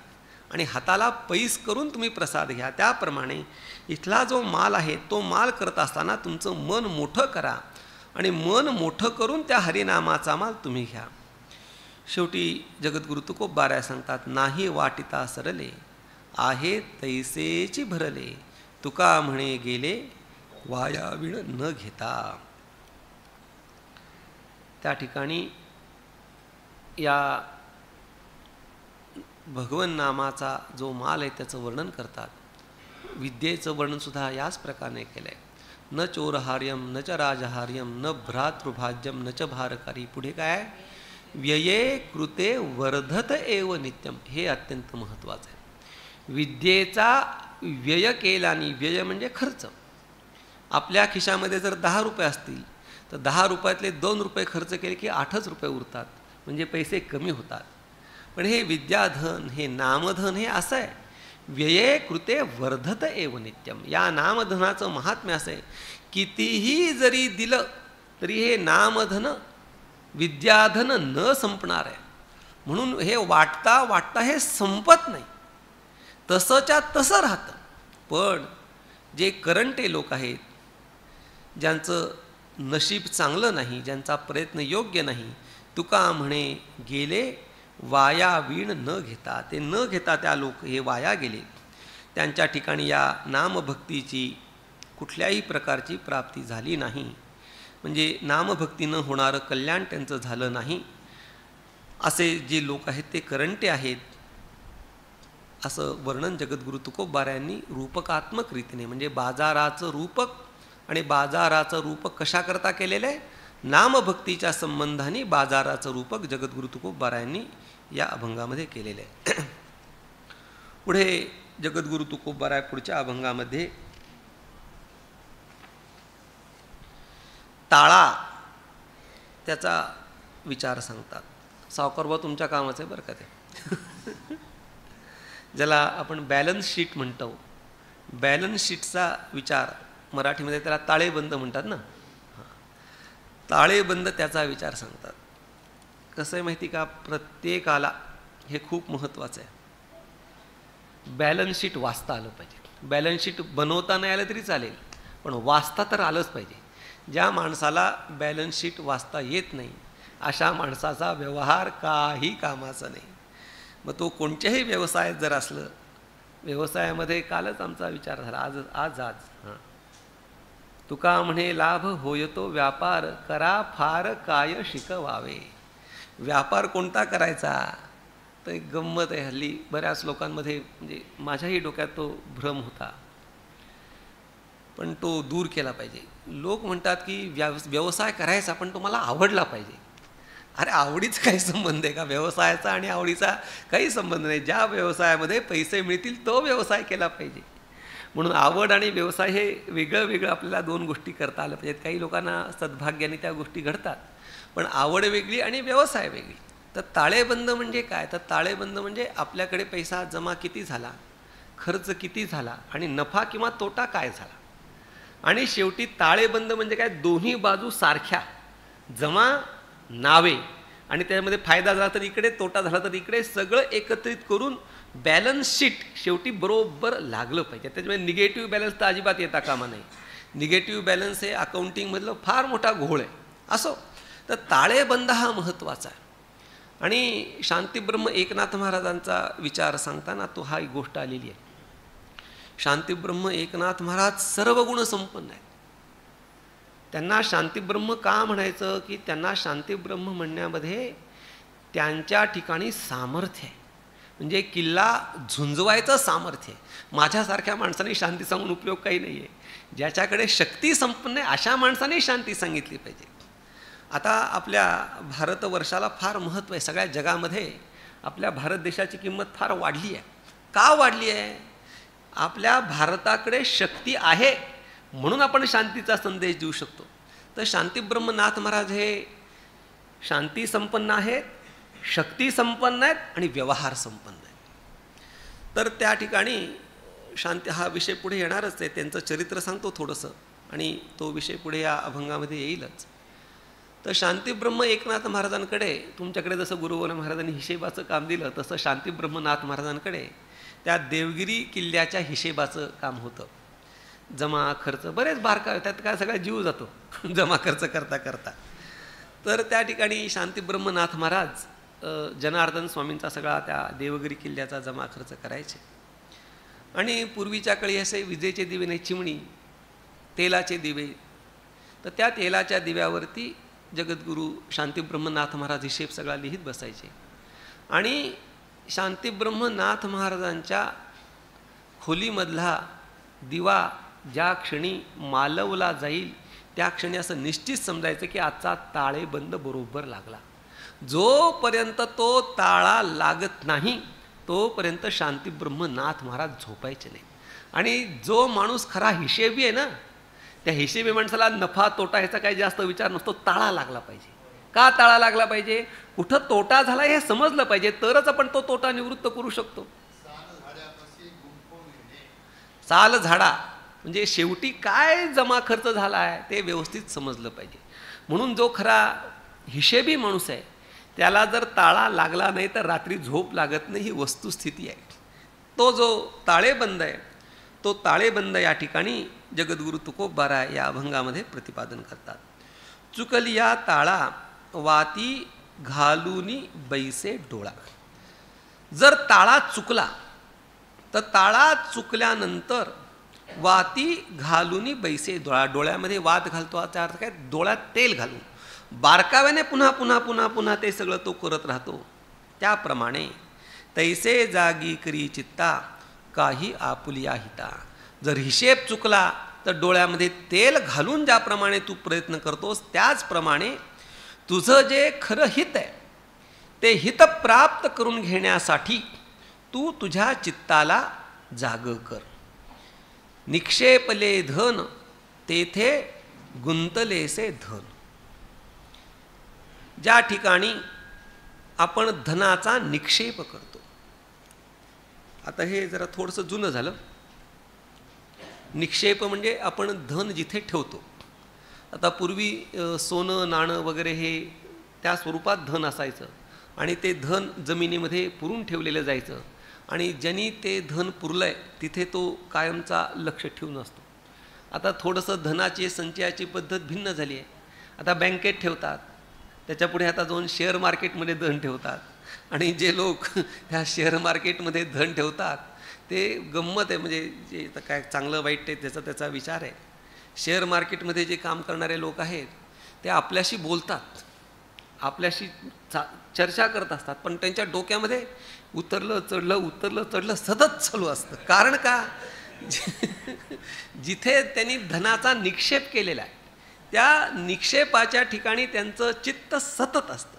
आणि हाताला पैस करून तुम्ही प्रसाद घ्या. त्याप्रमाणे इथला जो माल आहे तो माल करत असताना तुमचं मन मोठं करा आणि मन मोठं करून त्या हरिनामाचा माल तुम्ही घ्या. शेवटी जगद्गुरु तुकोबाराय सांगतात, नाही वाटिता सरले आहे तैसेची भरले, तुका म्हणे गेले वाया विण न घेता. त्या ठिकाणी या भगवन नामाचा जो माल आहे त्याचं वर्णन करतात. विद्येचं वर्णनसुद्धा याच प्रकारे केलं आहे. न चोरहार्यम न च राजहार्यम न भ्रातृभाज्यम न च भारकारी. पुढे काय, व्यये कृते वर्धत एव नित्यम. हे अत्यंत महत्त्वाचं आहे. विद्येचा व्यय केला, आणि व्यय म्हणजे खर्च. आपल्या खिशामध्ये जर 10 रुपये असतील तर 10 रुपयातले 2 रुपये खर्च केले की 8च रुपये उरतात, म्हणजे पैसे कमी होतात. पण हे विद्याधन, हे नामधन हे असं आहे, व्यये कृते वर्धत एव नित्यम. या नामधनाचं महात्म्य असं आहे, कितीही जरी दिलं तरी हे नामधन विद्याधन न संपणार आहे. म्हणून हे वाटता वाटता हे संपत नाही, तसंच्या तसं राहतं. पण जे करंटे लोक आहेत, ज्यांचं नशीब चांगलं नाही, ज्यांचा प्रयत्न योग्य नाही, तुका म्हणे गेले वाया वीण न घेता. ते न घेता त्या लोक हे वाया गेले. त्यांच्या ठिकाणी या नामभक्तीची कुठल्याही प्रकारची प्राप्ती झाली नाही. म्हणजे नामभक्तीनं होणारं कल्याण त्यांचं झालं नाही. असे जे लोक आहेत ते करंटे आहेत, असं वर्णन जगद्गुरु तुकोबारा यांनी रूपकात्मक रीतीने, म्हणजे बाजाराचं रूपक आणि बाजाराचं रूपक कशाकरता केलेलं आहे, नामभक्तीच्या संबंधाने बाजाराचं रूपक जगद्गुरु तुकोबारा यांनी या अभंगामध्ये केलेलं आहे. पुढे जगद्गुरु तुकोबारा पुढच्या अभंगामध्ये ताळा त्याचा विचार सांगतात. सावकारबा तुमच्या कामाचं आहे बरं का ते. ज्याला आपण बॅलन्स शीट म्हणतो, बॅलन्स शीटचा विचार मराठीमध्ये त्याला ताळेबंद म्हणतात ना. ताळेबंद त्याचा विचार सांगतात. कसं आहे माहिती का, प्रत्येकाला हे खूप महत्त्वाचं आहे, बॅलन्स शीट वाचता आलं पाहिजे. बॅलन्स शीट बनवता नाही आलं तरी चालेल, पण वाचता तर आलंच पाहिजे. ज्या माणसाला बॅलन्स शीट वाचता येत नाही अशा माणसाचा व्यवहार काही कामाचा नाही. मग तो कोणत्याही व्यवसायात जर असलं, व्यवसायामध्ये कालच आमचा विचार झाला, आज हां, तुका म्हणे लाभ होयतो व्यापार, करा फार काय शिकवावे. व्यापार कोणता करायचा, तर एक गंमत आहे. हल्ली बऱ्याच लोकांमध्ये, म्हणजे माझ्याही डोक्यात तो भ्रम होता, पण तो दूर केला पाहिजे. लोक म्हणतात की व्यवसाय करायचा पण तो मला आवडला पाहिजे. अरे आवडीचा काही संबंध आहे का, व्यवसायाचा आणि आवडीचा काही संबंध नाही. ज्या व्यवसायामध्ये पैसे मिळतील तो व्यवसाय केला पाहिजे. म्हणून आवड आणि व्यवसाय हे वेगळं वेगळं आपल्याला 2 गोष्टी करता आल्या पाहिजेत. काही लोकांना सद्भाग्याने त्या गोष्टी घडतात, पण आवड वेगळी आणि व्यवसाय वेगळी. तर ताळेबंद म्हणजे काय, तर ताळेबंद म्हणजे आपल्याकडे पैसा जमा किती झाला, खर्च किती झाला आणि नफा किंवा तोटा काय झाला. आणि शेवटी ताळेबंद म्हणजे काय, दोन्ही बाजू सारख्या, जमा नावे, आणि त्यामध्ये फायदा झाला तर इकडे, तोटा झाला तर इकडे, सगळं एकत्रित करून बॅलन्स शीट शेवटी बरोबर लागलं पाहिजे. त्याच्यामुळे निगेटिव्ह बॅलन्स तर अजिबात येता कामा नाही. निगेटिव्ह बॅलन्स हे अकाउंटिंगमधलं फार मोठा घोळ आहे. असो, तर ताळेबंद हा महत्त्वाचा आहे. आणि शांतीब्रह्म एकनाथ महाराजांचा विचार सांगताना तो हा एक गोष्ट आलेली आहे. शांतीब्रह्म एकनाथ महाराज सर्व गुण संपन्न आहेत. त्यांना शांतीब्रह्म का म्हणायचं, की त्यांना शांतीब्रह्म म्हणण्यामध्ये त्यांच्या ठिकाणी सामर्थ्य आहे, म्हणजे किल्ला झुंजवायचं सामर्थ्य आहे. माझ्यासारख्या माणसाने शांती सांगून उपयोग काही नाही आहे. ज्याच्याकडे शक्ती संपन्न आहे अशा माणसाने शांती सांगितली पाहिजे. आता आपल्या भारतवर्षाला फार महत्त्व आहे. सगळ्या जगामध्ये आपल्या भारत देशाची किंमत फार वाढली आहे. का वाढली आहे, आपल्या भारताकडे शक्ती आहे म्हणून आपण शांतीचा संदेश देऊ शकतो. तर शांतीब्रह्मनाथ महाराज हे शांती संपन्न आहेत, शक्ती संपन्न आहेत आणि व्यवहार संपन्न आहेत. तर त्या ठिकाणी शांती हा विषय पुढे येणारच आहे. त्यांचं चरित्र सांगतो थोडंसं, आणि तो विषय पुढे या अभंगामध्ये येईलच. तर शांतीब्रह्म एकनाथ महाराजांकडे, तुमच्याकडे जसं गुरुवर महाराजांनी हिशेबाचं काम दिलं तसं शांतीब्रह्मनाथ महाराजांकडे त्या देवगिरी किल्ल्याच्या हिशेबाचं काम होतं. जमा खर्च बरेच बारका, त्यात काय सगळा जीव जातो जमा खर्च करता करता. तर त्या ठिकाणी शांतीब्रह्मनाथ महाराज जनार्दन स्वामींचा सगळा त्या देवगिरी किल्ल्याचा जमा खर्च करायचे. आणि पूर्वीच्या काळी असे विजेचे दिवे नाही, चिमणी, तेलाचे दिवे. तर त्या तेलाच्या दिव्यावरती जगद्गुरू शांतीब्रह्मनाथ महाराज हिशेब सगळा लिहित बसायचे. आणि शांतीब्रह्मनाथ महाराजांच्या खोलीमधला दिवा ज्या क्षणी मालवला जाईल त्या क्षणी असं निश्चित समजायचं की आजचा ताळेबंद बरोबर लागला. जोपर्यंत तो ताळा लागत नाही तोपर्यंत शांतीब्रह्मनाथ महाराज झोपायचे नाही. आणि जो माणूस खरा हिशेबी आहे ना, त्या हिशेबी माणसाला नफा तोटा ह्याचा काही जास्त विचार नसतो. ताळा लागला पाहिजे. का ताळा लागला पाहिजे? कुठं तोटा झाला हे समजलं पाहिजे, तरच आपण तो तोटा निवृत्त करू शकतो. साल झाडा म्हणजे शेवटी काय जमा खर्च झाला आहे ते व्यवस्थित समजलं पाहिजे. म्हणून जो खरा हिशेबी माणूस आहे त्याला जर ताळा लागला नाही तर रात्री झोप लागत नाही, ही वस्तुस्थिती आहे. तो जो ताळेबंद आहे तो ताळेबंद या ठिकाणी जगद्गुरू तुकोबाराय या अभंगामध्ये प्रतिपादन करतात. चुकलिया ताळा वाती घालूनी बैसे डोळा. जर ताळा चुकला तर ताळा चुकल्यानंतर वाती घालूनी बैसे डोळा. डोळ्यामध्ये वात घालतो त्याचा अर्थ काय? डोळ्यात तेल घालून बारकाव्याने पुन्हा पुन्हा पुन्हा पुन्हा ते सगळं तो करत राहतो. त्याप्रमाणे तैसे जागी करी चित्ता काही आपुलिया हिता. जर हिशेब चुकला तर डोळ्यामध्ये तेल घालून ज्याप्रमाणे तू प्रयत्न करतोस त्याचप्रमाणे तुझं जे खरं हित आहे ते हित प्राप्त करून घेण्यासाठी तू तुझ्या चित्ताला जाग कर. निक्षेपले धन तेथे गुंतलेसे धन. ज्या ठिकाणी आपण धनाचा निक्षेप करतो, आता हे जरा थोडंसं जुनं झालं. निक्षेप म्हणजे आपण धन जिथे ठेवतो. आता पूर्वी सोनं नाणं वगैरे हे त्या स्वरूपात धन असायचं आणि ते धन जमिनीमध्ये पुरून ठेवलेलं जायचं. आणि ज्यांनी ते धन पुरलं आहे तिथे तो कायमचा लक्ष ठेवून असतो. आता थोडंसं धनाची संचयाची पद्धत भिन्न झाली आहे. आता बँकेत ठेवतात, त्याच्यापुढे आता जाऊन शेअर मार्केटमध्ये धन ठेवतात. आणि जे लोक त्या शेअर मार्केटमध्ये धन ठेवतात ते गंमत आहे. म्हणजे जे काय चांगलं वाईट आहे त्याचा विचार आहे. शेअर मार्केटमध्ये जे काम करणारे लोक आहेत ते आपल्याशी बोलतात, आपल्याशी चर्चा करत असतात, पण त्यांच्या डोक्यामध्ये उतरलं चढलं सतत चालू असतं. कारण का? जिथे त्यांनी धनाचा निक्षेप केलेला आहे त्या निक्षेपाच्या ठिकाणी त्यांचं चित्त सतत असतं.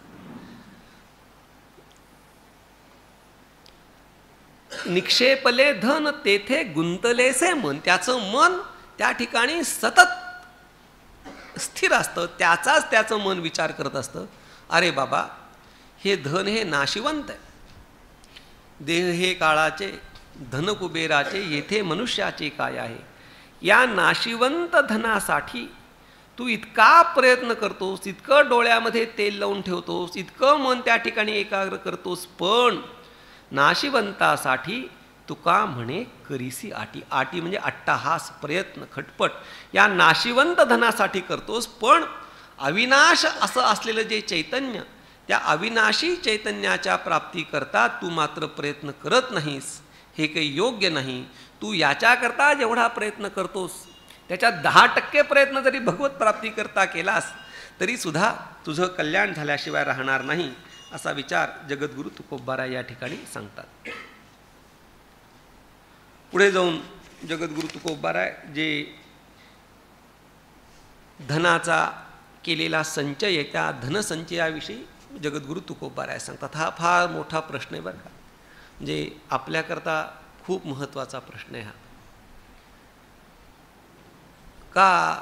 निक्षेपले धन तेथे गुंतलेसे मन. त्याचं मन त्या ठिकाणी सतत स्थिर असतं, त्याचं मन विचार करत असतं. अरे बाबा, हे धन हे नाशिवंत आहे. देह हे काळाचे, धन कुबेराचे, येथे मनुष्याचे काय आहे. या नाशिवंत धनासाठी तू इतका प्रयत्न करतोस, इतकं डोळ्यामध्ये तेल लावून ठेवतोस, इतकं मन त्या ठिकाणी एकाग्र करतोस, पण नाशिवंतासाठी तुका म्हणे करीसी आटी. आटी म्हणजे अट्टाहास, प्रयत्न, खटपट या नाशिवंत धनासाठी करतोस. पण अविनाश असं असलेलं जे चैतन्य, त्या अविनाशी चैतन्याच्या प्राप्तीकरता तू मात्र प्रयत्न करत नाहीस. हे काही योग्य नाही. तू याच्याकरता जेवढा प्रयत्न करतोस त्याच्यात 10% प्रयत्न जरी भगवत प्राप्तीकरता केलास तरीसुद्धा तुझं कल्याण झाल्याशिवाय राहणार नाही, असा विचार जगद्गुरू तुकोबाराय या ठिकाणी सांगतात. पुढे जाऊन जगद्गुरू तुकोबाराय जे धनाचा केलेला संचय आहे त्या धनसंचयाविषयी जगद्गुरू तुकोबाराय सांगतात. हा फार मोठा प्रश्न आहे बरं का. म्हणजे आपल्याकरता खूप महत्त्वाचा प्रश्न आहे हा. का?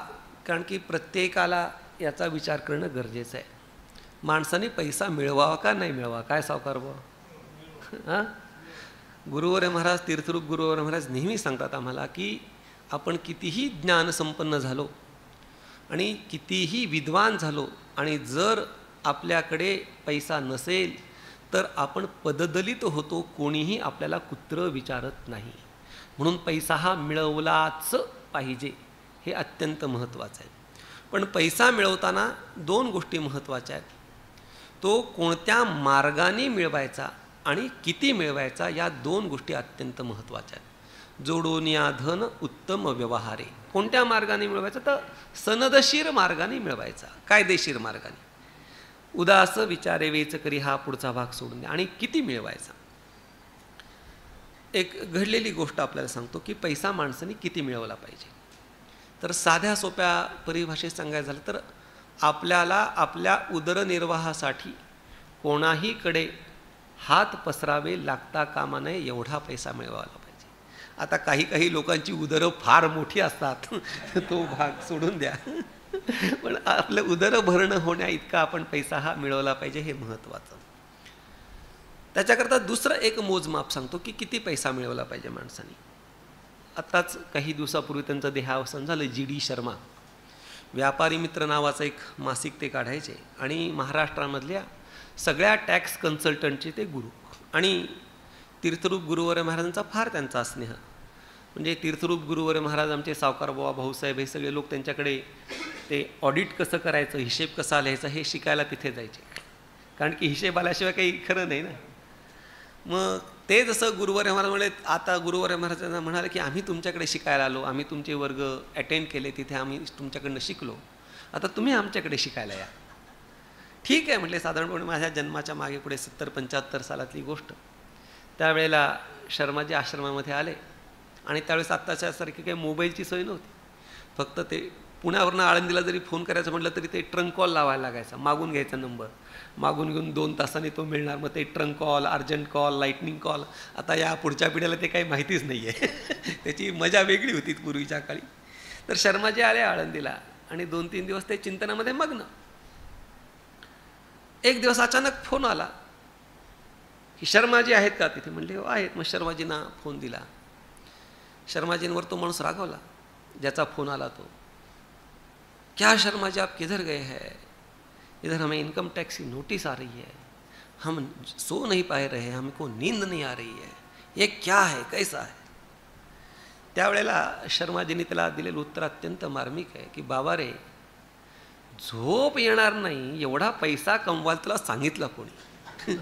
कारण की प्रत्येकाला याचा विचार करणं गरजेचं आहे. माणसाने पैसा मिळवावा का नाही मिळवा? काय सावकार बुवा? हां, गुरुवर्य महाराज, तीर्थरूप गुरुवर्य महाराज नेहमी सांगतात आम्हाला की आपण कितीही ज्ञानसंपन्न झालो आणि कितीही विद्वान झालो आणि जर आपल्याकडे पैसा नसेल तर आपण पददलित होतो, कोणीही आपल्याला कुत्र विचारत नाही. म्हणून पैसा हा मिळवलाच पाहिजे, हे अत्यंत महत्त्वाचं आहे. पण पैसा मिळवताना 2 गोष्टी महत्त्वाच्या आहेत. तो कोणत्या मार्गाने मिळवायचा आणि किती मिळवायचा या दोन गोष्टी अत्यंत महत्त्वाच्या आहेत. जोडून या धन उत्तम व्यवहारे. कोणत्या मार्गाने मिळवायचा तर सनदशीर मार्गाने मिळवायचा, कायदेशीर मार्गाने. उदास विचारे वेच करी हा पुढचा भाग सोडून द्या. आणि किती मिळवायचा. एक घडलेली गोष्ट आपल्याला सांगतो की पैसा माणसाने किती मिळवला पाहिजे. तर साध्या सोप्या परिभाषेत सांगायचं झालं तर आपल्याला आपल्या उदरनिर्वाहासाठी कोणाहीकडे हात पसरावे लागता कामा नये एवढा पैसा मिळवायला पाहिजे. आता काही लोकांची उदरं फार मोठी असतात तो भाग सोडून द्या, पण आपलं उदर भरणं होण्या इतका आपण पैसा हा मिळवला पाहिजे, हे महत्त्वाचं. त्याच्याकरता दुसरं एक मोजमाप सांगतो की किती पैसा मिळवला पाहिजे माणसाने. आत्ताच काही दिवसापूर्वी त्यांचं देहावसान झालं. GD शर्मा व्यापारी मित्र नावाचं एक मासिक ते काढायचे आणि महाराष्ट्रामधल्या सगळ्या टॅक्स कन्सल्टंटचे ते गुरु. आणि तीर्थरूप गुरुवर्य महाराजांचा फार त्यांचा स्नेह. म्हणजे तीर्थरूप गुरुवर्य महाराज आमचे सावकार बाबा भाऊसाहेब हे सगळे लोक त्यांच्याकडे ते ऑडिट कसं करायचं, हिशेब कसा लिहायचा हे शिकायला तिथे जायचे. कारण की हिशेब आल्याशिवाय काही खरं नाही ना. मग ते जसं गुरुवर्य महाराज म्हणाले, आता गुरुवर्य महाराजांना म्हणाले की आम्ही तुमच्याकडे शिकायला आलो, आम्ही तुमचे वर्ग अटेंड केले, तिथे आम्ही तुमच्याकडनं शिकलो, आता तुम्ही आमच्याकडे शिकायला या. ठीक आहे म्हटले. साधारणपणे माझ्या जन्माच्या मागे पुढे 70-75 सालातली गोष्ट. त्यावेळेला शर्माजी आश्रमामध्ये आले आणि त्यावेळेस आत्ताच्यासारखी काही मोबाईलची सोय नव्हती. फक्त ते पुण्यावरनं आळंदीला जरी फोन करायचं म्हटलं तरी ते ट्रंक कॉल लावायला लागायचा. मागून घ्यायचा नंबर, मागून घेऊन 2 तासांनी तो मिळणार. मग ते trunk call, urgent call, lightning call. आता या पुढच्या पिढीला ते काही माहितीच नाही आहे. त्याची मजा वेगळी होती पूर्वीच्या काळी. तर शर्माजी आले आळंदीला आणि 2-3 दिवस ते चिंतनामध्ये मग्न. एक दिवस अचानक फोन आला की शर्माजी आहेत का तिथे. म्हणले हो आहेत. मग शर्माजींना फोन दिला. शर्माजींवर तो माणूस रागवला ज्याचा फोन आला तो. क्या शर्मा जी आप किधर गए हैं, इधर हमें इनकम टैक्स की नोटिस आ रही है, हम सो नहीं पा रहे हैं, हमको नींद नहीं आ रही है, ये क्या है, कैसा है. त्यावेळेला शर्माजींनी त्याला दिलेलं उत्तर अत्यंत मार्मिक आहे की बाबा रे, झोप येणार नाही एवढा पैसा कमवायला तुला सांगितलं कोणी.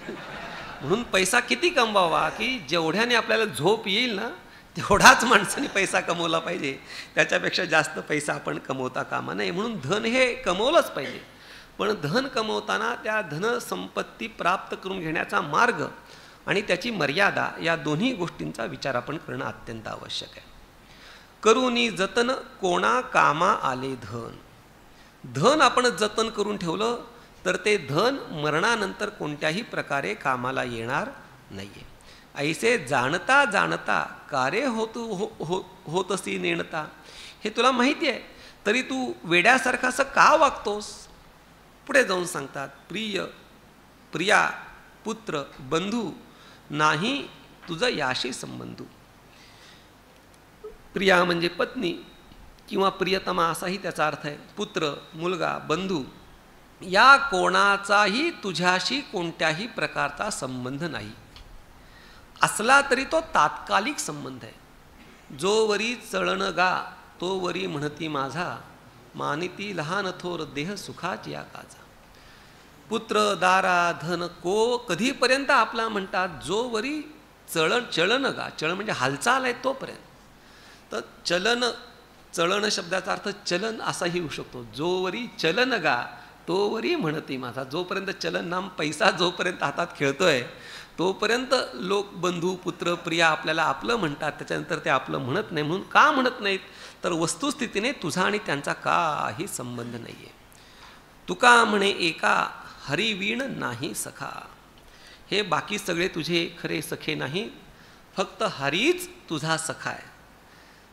म्हणून पैसा किती कमवावा की जेवढ्याने आपल्याला झोप येईल ना तेवढाच माणसाने पैसा कमवला पाहिजे. त्याच्यापेक्षा जास्त पैसा आपण कमवता कामा नये. म्हणून धन हे कमवलंच पाहिजे, पण धन कमवताना त्या धनसंपत्ती प्राप्त करून घेण्याचा मार्ग आणि त्याची मर्यादा या दोन्ही गोष्टींचा विचार आपण करणं अत्यंत आवश्यक आहे. करूनी जतन कोणा कामा आले धन. धन आपण जतन करून ठेवलं तर ते धन मरणानंतर कोणत्याही प्रकारे कामाला येणार नाही आहे. ऐसे जाणता जाणता कार्य होतसी नेणता. हे तुला माहिती आहे तरी तू वेड्यासारखा असं का वागतोस. पुढे जाऊन सांगतात प्रिय प्रिया पुत्र बंधू नाही तुझं याशी संबंधू. प्रिया म्हणजे पत्नी किंवा प्रियतमा असाही त्याचा अर्थ आहे. पुत्र, मुलगा, बंधू या कोणाचाही तुझ्याशी कोणत्याही प्रकारचा संबंध नाही. असला तरी तो तात्कालिक संबंध आहे. जो वरी चळण गा तो वरी म्हणती माझा, मानिती लहान थोर देह सुखाची या काजा. पुत्र, दारा, धन को कधीपर्यंत आपला म्हणतात. जो वरी चळण गा, चळण म्हणजे हालचाल आहे तोपर्यंत. तर चलन शब्दाचा अर्थ चलन असाही होऊ शकतो. जो वरी चलन गा तो वरी म्हणती माझा. जोपर्यंत चलन नाम पैसा जोपर्यंत हातात खेळतोय तोपर्यंत लोक बंधू पुत्र प्रिया आपल्याला आपलं म्हणतात. त्याच्यानंतर ते आपलं म्हणत नाही. म्हणून का म्हणत नाहीत तर वस्तुस्थितीने तुझा आणि त्यांचा काही संबंध नाही आहे. तुका म्हणे एका हरिवीण नाही सखा. हे बाकी सगळे तुझे खरे सखे नाही, फक्त हरीच तुझा सखा आहे.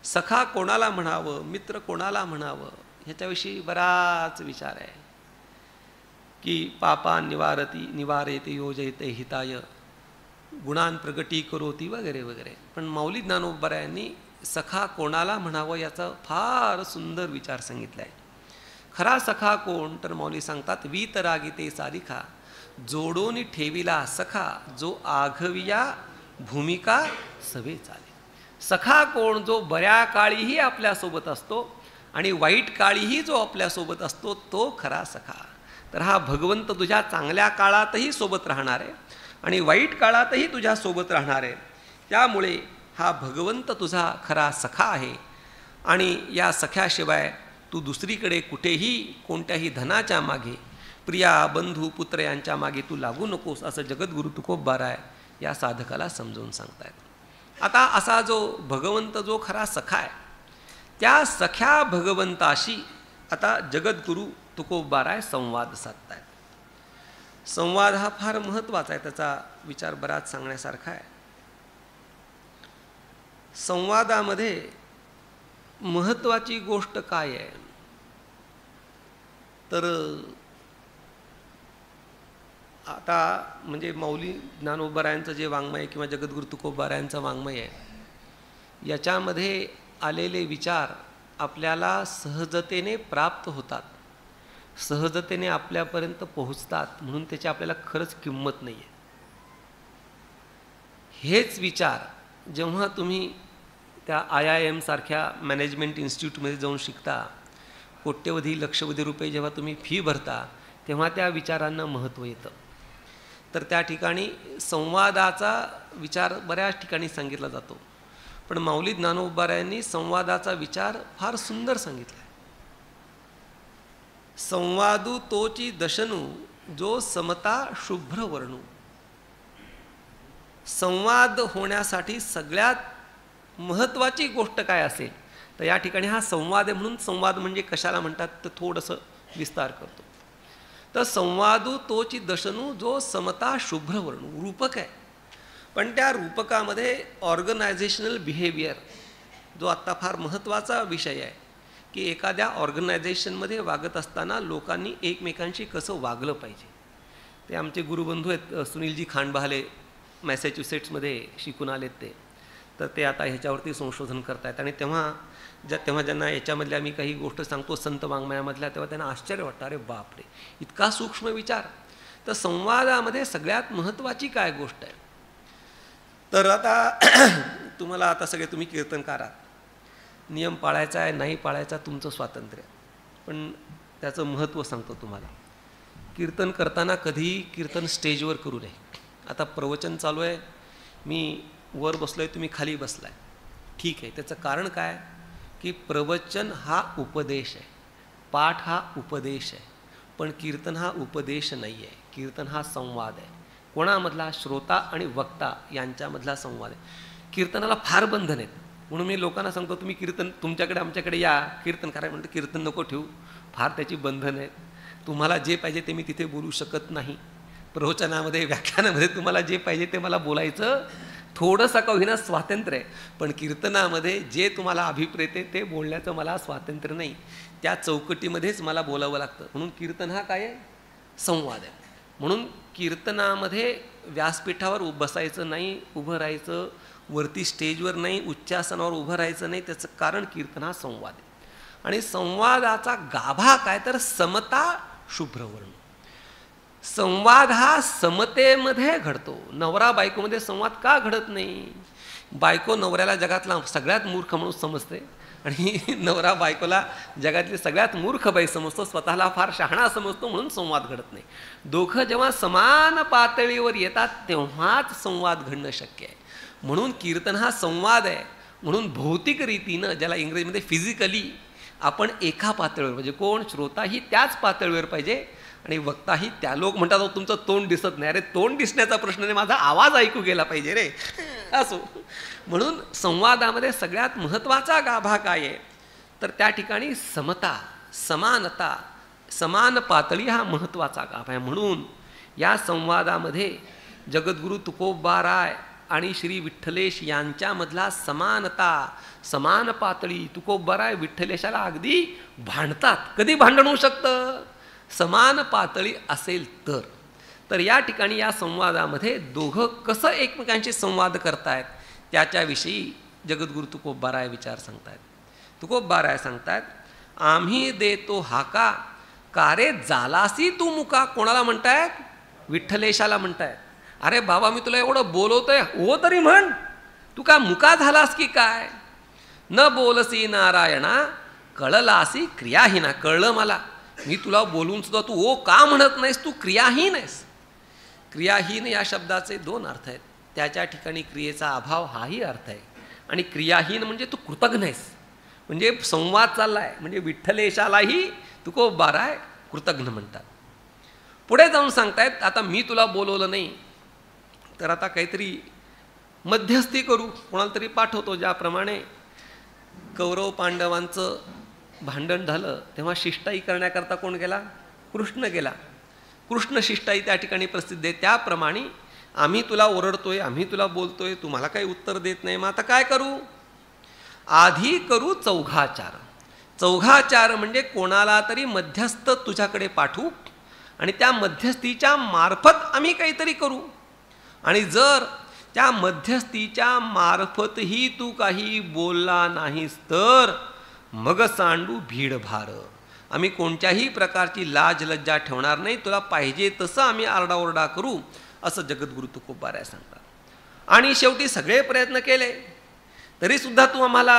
सखा कोणाला म्हणावं, मित्र कोणाला म्हणावं ह्याच्याविषयी बराच विचार आहे की पापा निवारेते योजयते हिताय, गुणान प्रगटी करोती वगैरे वगैरे. पण माऊली ज्ञानोबरायांनी सखा कोणाला म्हणावं याचा फार सुंदर विचार सांगितला आहे. खरा सखा कोण तर माऊली सांगतात वीतरागिते सारिखा, जोडोनी ठेविला सखा, जो आघविया भूमिका सवे चाले. सखा कोण जो बऱ्या काळीही आपल्यासोबत असतो आणि वाईट काळीही जो आपल्यासोबत असतो तो खरा सखा. तर हा भगवंत तुझ्या चांगल्या काळातही सोबत राहणार आहे आणि वाईट काळातही तुझ्या सोबत राहणार आहे. त्यामुळे हा भगवंत तुझा खरा सखा आहे आणि या सख्याशिवाय तू दुसरीकडे कुठेही कोणत्याही धनाच्या मागे, प्रिया बंधू पुत्र यांच्या मागे तू लागू नकोस, असं जगद्गुरु तुकोबबाराय या साधकाला समजवून सांगतायत. आता असा जो भगवंत जो खरा सखा आहे, त्या सख्या भगवंताशी आता जगद्गुरु तुकोबबाराय संवाद साधतायत. संवाद हा फार महत्त्वाचा आहे, त्याचा विचार बराच सांगण्यासारखा आहे. संवादामध्ये महत्त्वाची गोष्ट काय आहे तर आता म्हणजे माऊली ज्ञानोबरायांचं जे वाङ्मय आहे किंवा जगद्गुरु तुकोबबारायांचं वाङ्मय आहे, याच्यामध्ये आलेले विचार आपल्याला सहजतेने प्राप्त होतात, सहजतेने आपल्यापर्यंत पोहोचतात, म्हणून त्याची आपल्याला खरंच किंमत नाही आहे. हेच विचार जेव्हा तुम्ही त्या IIM सारख्या मॅनेजमेंट इन्स्टिट्यूटमध्ये जाऊन शिकता, कोट्यवधी लक्षवधी रुपये जेव्हा तुम्ही फी भरता, तेव्हा त्या विचारांना महत्त्व येतं. तर त्या ठिकाणी संवादाचा विचार बऱ्याच ठिकाणी सांगितला जातो, पण माऊली ज्ञानोबबारायांनी संवादाचा विचार फार सुंदर सांगितला आहे. संवादू तोची दशनू जो समता शुभ्र वर्णू. संवाद होण्यासाठी सगळ्यात महत्त्वाची गोष्ट काय असेल तर या ठिकाणी हा संवाद आहे, म्हणून संवाद म्हणजे कशाला म्हणतात तर थोडंसं विस्तार करतो. तर संवादू तोची दशनू जो समता शुभ्र वर्णू, रूपक आहे, पण त्या रूपकामध्ये ऑर्गनायझेशनल बिहेवियर जो आत्ता फार महत्त्वाचा विषय आहे की एखाद्या ऑर्गनायझेशनमध्ये वागत असताना लोकांनी एकमेकांशी कसं वागलं पाहिजे. ते आमचे गुरुबंधू आहेत सुनीलजी खांडबहाले, मॅसेच्युसेट्समध्ये शिकून आलेत तर ते आता ह्याच्यावरती संशोधन करत आहेत. आणि तेव्हा ज्यांना याच्यामधल्या मी काही गोष्ट सांगतो संत वाङ्मयामधल्या, तेव्हा त्यांना आश्चर्य वाटतं, अरे बापरे इतका सूक्ष्म विचार. तर संवादामध्ये सगळ्यात महत्त्वाची काय गोष्ट आहे तर आता तुम्हाला आता सगळे तुम्ही कीर्तनकार आहात, नियम पाळायचा आहे नाही पाळायचा तुमचं स्वातंत्र्य, पण त्याचं महत्त्व सांगतो तुम्हाला. कीर्तन करताना कधीही कीर्तन स्टेजवर करू नये. आता प्रवचन चालू आहे, मी वर बसलो आहे, तुम्ही खाली बसलाय, ठीक आहे. त्याचं कारण काय की प्रवचन हा उपदेश आहे, पाठ हा उपदेश आहे, पण कीर्तन हा उपदेश नाही आहे. कीर्तन हा संवाद आहे. कोणामधला? श्रोता आणि वक्ता यांच्यामधला संवाद आहे. कीर्तनाला फार बंधन आहेत, म्हणून मी लोकांना सांगतो तुम्ही कीर्तन तुमच्याकडे आमच्याकडे या कीर्तन करायला, म्हणतो कीर्तन नको ठेवू, फार त्याची बंधन आहेत. तुम्हाला जे पाहिजे ते मी तिथे बोलू शकत नाही. प्रवचनामध्ये व्याख्यानामध्ये तुम्हाला जे पाहिजे ते मला बोलायचं थोडंसं का होईना स्वातंत्र्य आहे, पण कीर्तनामध्ये जे तुम्हाला अभिप्रेत आहे ते बोलण्याचं मला स्वातंत्र्य नाही. त्या चौकटीमध्येच मला बोलावं लागतं. म्हणून कीर्तन हा काय आहे? संवाद आहे. म्हणून कीर्तनामध्ये व्यासपीठावर बसायचं नाही, उभं राहायचं, वरती स्टेजवर नाही, उच्चासनावर उभं राहायचं नाही. त्याचं कारण कीर्तन हा संवाद आहे. आणि संवादाचा गाभा काय तर समता शुभ्रवर्ण. संवाद हा समतेमध्ये घडतो. नवरा बायकोमध्ये संवाद का घडत नाही? बायको नवऱ्याला जगातला सगळ्यात मूर्ख म्हणून समजते आणि नवरा बायकोला जगातली सगळ्यात मूर्ख बाई समजतो, स्वतःला फार शहाणा समजतो, म्हणून संवाद घडत नाही. दोघं जेव्हा समान पातळीवर येतात तेव्हाच संवाद घडणं शक्य आहे. म्हणून कीर्तन हा संवाद आहे. म्हणून भौतिक रीतीनं, ज्याला इंग्रजीमध्ये फिजिकली, आपण एका पातळीवर म्हणजे कोण? श्रोताही त्याच पातळीवर पाहिजे आणि वक्ताही त्या. लोक म्हणतात तुमचं तोंड दिसत नाही. अरे तोंड दिसण्याचा प्रश्न नाही, माझा आवाज ऐकू गेला पाहिजे रे, असो. म्हणून संवादामध्ये सगळ्यात महत्त्वाचा गाभा काय आहे तर त्या ठिकाणी समता, समानता, समान पातळी हा महत्त्वाचा गाभा आहे. म्हणून या संवादामध्ये जगद्गुरु तुकोबबाराय आणि श्री विठ्ठलेश यांच्यामधला समानता, समान पातळी. तुकोबबाराय विठ्ठलेशाला अगदी भांडतात. कधी भांडण होऊ शकतं? समान पातळी असेल तर या ठिकाणी या संवादामध्ये दोघं कसं एकमेकांशी संवाद करतायत त्याच्याविषयी जगद्गुरु तुकोबबाराय विचार सांगतायत. तुकोबबाराय सांगतायत, आम्ही देतो हाका कारे जालासी तू मुका. कोणाला म्हणतायत? विठ्ठलेशाला म्हणतायत. अरे बाबा मी तुला एवढं बोलवतोय, हो तरी म्हण, तू काय मुका झालास की काय? न बोलसी नारायणा कळलासी क्रियाहीना. कळलं मला मी तुला बोलून सुद्धा तू ओ का म्हणत नाहीस, तू क्रियाहीन आहेस. क्रियाहीन या शब्दाचे दोन अर्थ आहेत. त्याच्या ठिकाणी क्रियेचा अभाव हाही अर्थ आहे, आणि क्रियाहीन म्हणजे तू कृतज्ञ आहेस, म्हणजे संवाद चालला आहे, म्हणजे विठ्ठलेशालाही तुकोबाराय कृतज्ञ म्हणतात. पुढे जाऊन सांगतायत, आता मी तुला बोलवलं नाही तर आता काहीतरी मध्यस्थी करू, कोणाला तरी पाठवतो. ज्याप्रमाणे कौरव पांडवांचं भांडण झालं तेव्हा शिष्टाई करण्याकरता कोण गेला? कृष्ण गेला. कृष्ण शिष्टाई त्या ठिकाणी प्रसिद्ध आहे. त्याप्रमाणे आम्ही तुला ओरडतोय, आम्ही तुला बोलतोय, तू मला काही उत्तर देत नाही, मग आता काय करू? आधी करू चौघाचार. चौघाचार म्हणजे कोणाला तरी मध्यस्थ तुझ्याकडे पाठवू आणि त्या मध्यस्थीच्या मार्फत आम्ही काहीतरी करू. आणि जर त्या मध्यस्थीच्या मार्फतही तू काही बोलला नाहीस तर मग सांडू भीड भार. आम्ही कोणत्याही प्रकारची लाज लज्जा ठेवणार नाही, तुला पाहिजे तसं आम्ही आरडाओरडा करू, असं जगद्गुरु तुकोबाराय सांगतात. आणि शेवटी सगळे प्रयत्न केले तरीसुद्धा तू आम्हाला,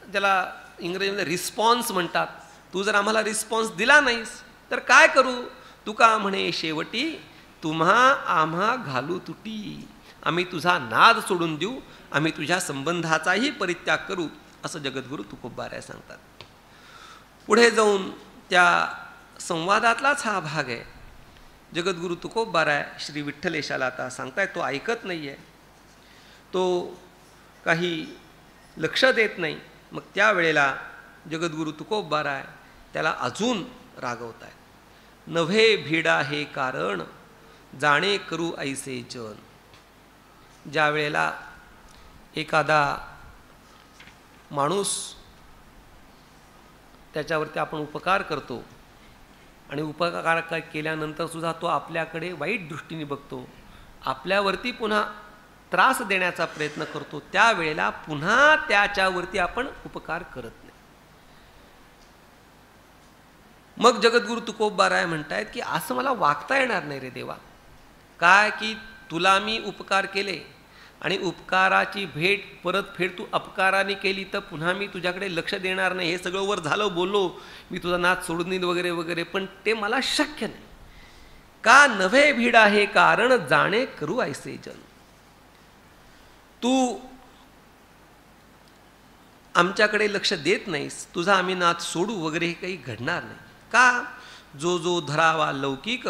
ज्याला इंग्रजीमध्ये रिस्पॉन्स म्हणतात, तू जर आम्हाला रिस्पॉन्स दिला नाहीस तर काय करू? तुका म्हणे शेवटी तुम्हा आम्हा घालू तुटी. आम्ही तुझा नाद सोडून देऊ, आम्ही तुझ्या संबंधाचाही परित्याग करू, असं जगद्गुरु तुकोबाराय सांगतात. पुढे जाऊन त्या संवादातलाच हा भाग आहे. जगद्गुरु तुकोबाराय श्री विठ्ठलेशाला आता सांगताय, तो ऐकत नाही आहे, तो काही लक्ष देत नाही. मग त्यावेळेला जगद्गुरु तुकोबाराय त्याला अजून रागवत आहे. नव्हे भिडा हे कारण जाणे करू ऐसे जन. ज्या वेळेला एखादा माणूस त्याच्यावरती आपण उपकार करतो आणि उपकार केल्यानंतर सुद्धा तो आपल्याकडे वाईट दृष्टीने बघतो, आपल्यावरती पुन्हा त्रास देण्याचा प्रयत्न करतो, त्यावेळेला पुन्हा त्याच्यावरती आपण उपकार करत नाही. मग जगद्गुरु तुकोबाराय म्हणतायत की असं मला वागता येणार नाही रे देवा. काय की तुला मी उपकार केले आणि उपकाराची परतफेड तू अपकाराने केली तर पुन्हा मी तुझ्याकडे लक्ष देणार नाही. हे सगळं वर झालं, बोललो मी तुझा नाद सोडून देईन वगैरे वगैरे, पण ते मला शक्य नाही. का नव्हे भिडा हे कारण जाणे करू ऐसे जन. तू आमच्याकडे लक्ष देत नाहीस, तुझा आम्ही नाद सोडू वगैरे हे काही घडणार नाही. का? जो जो धरावा लौकिक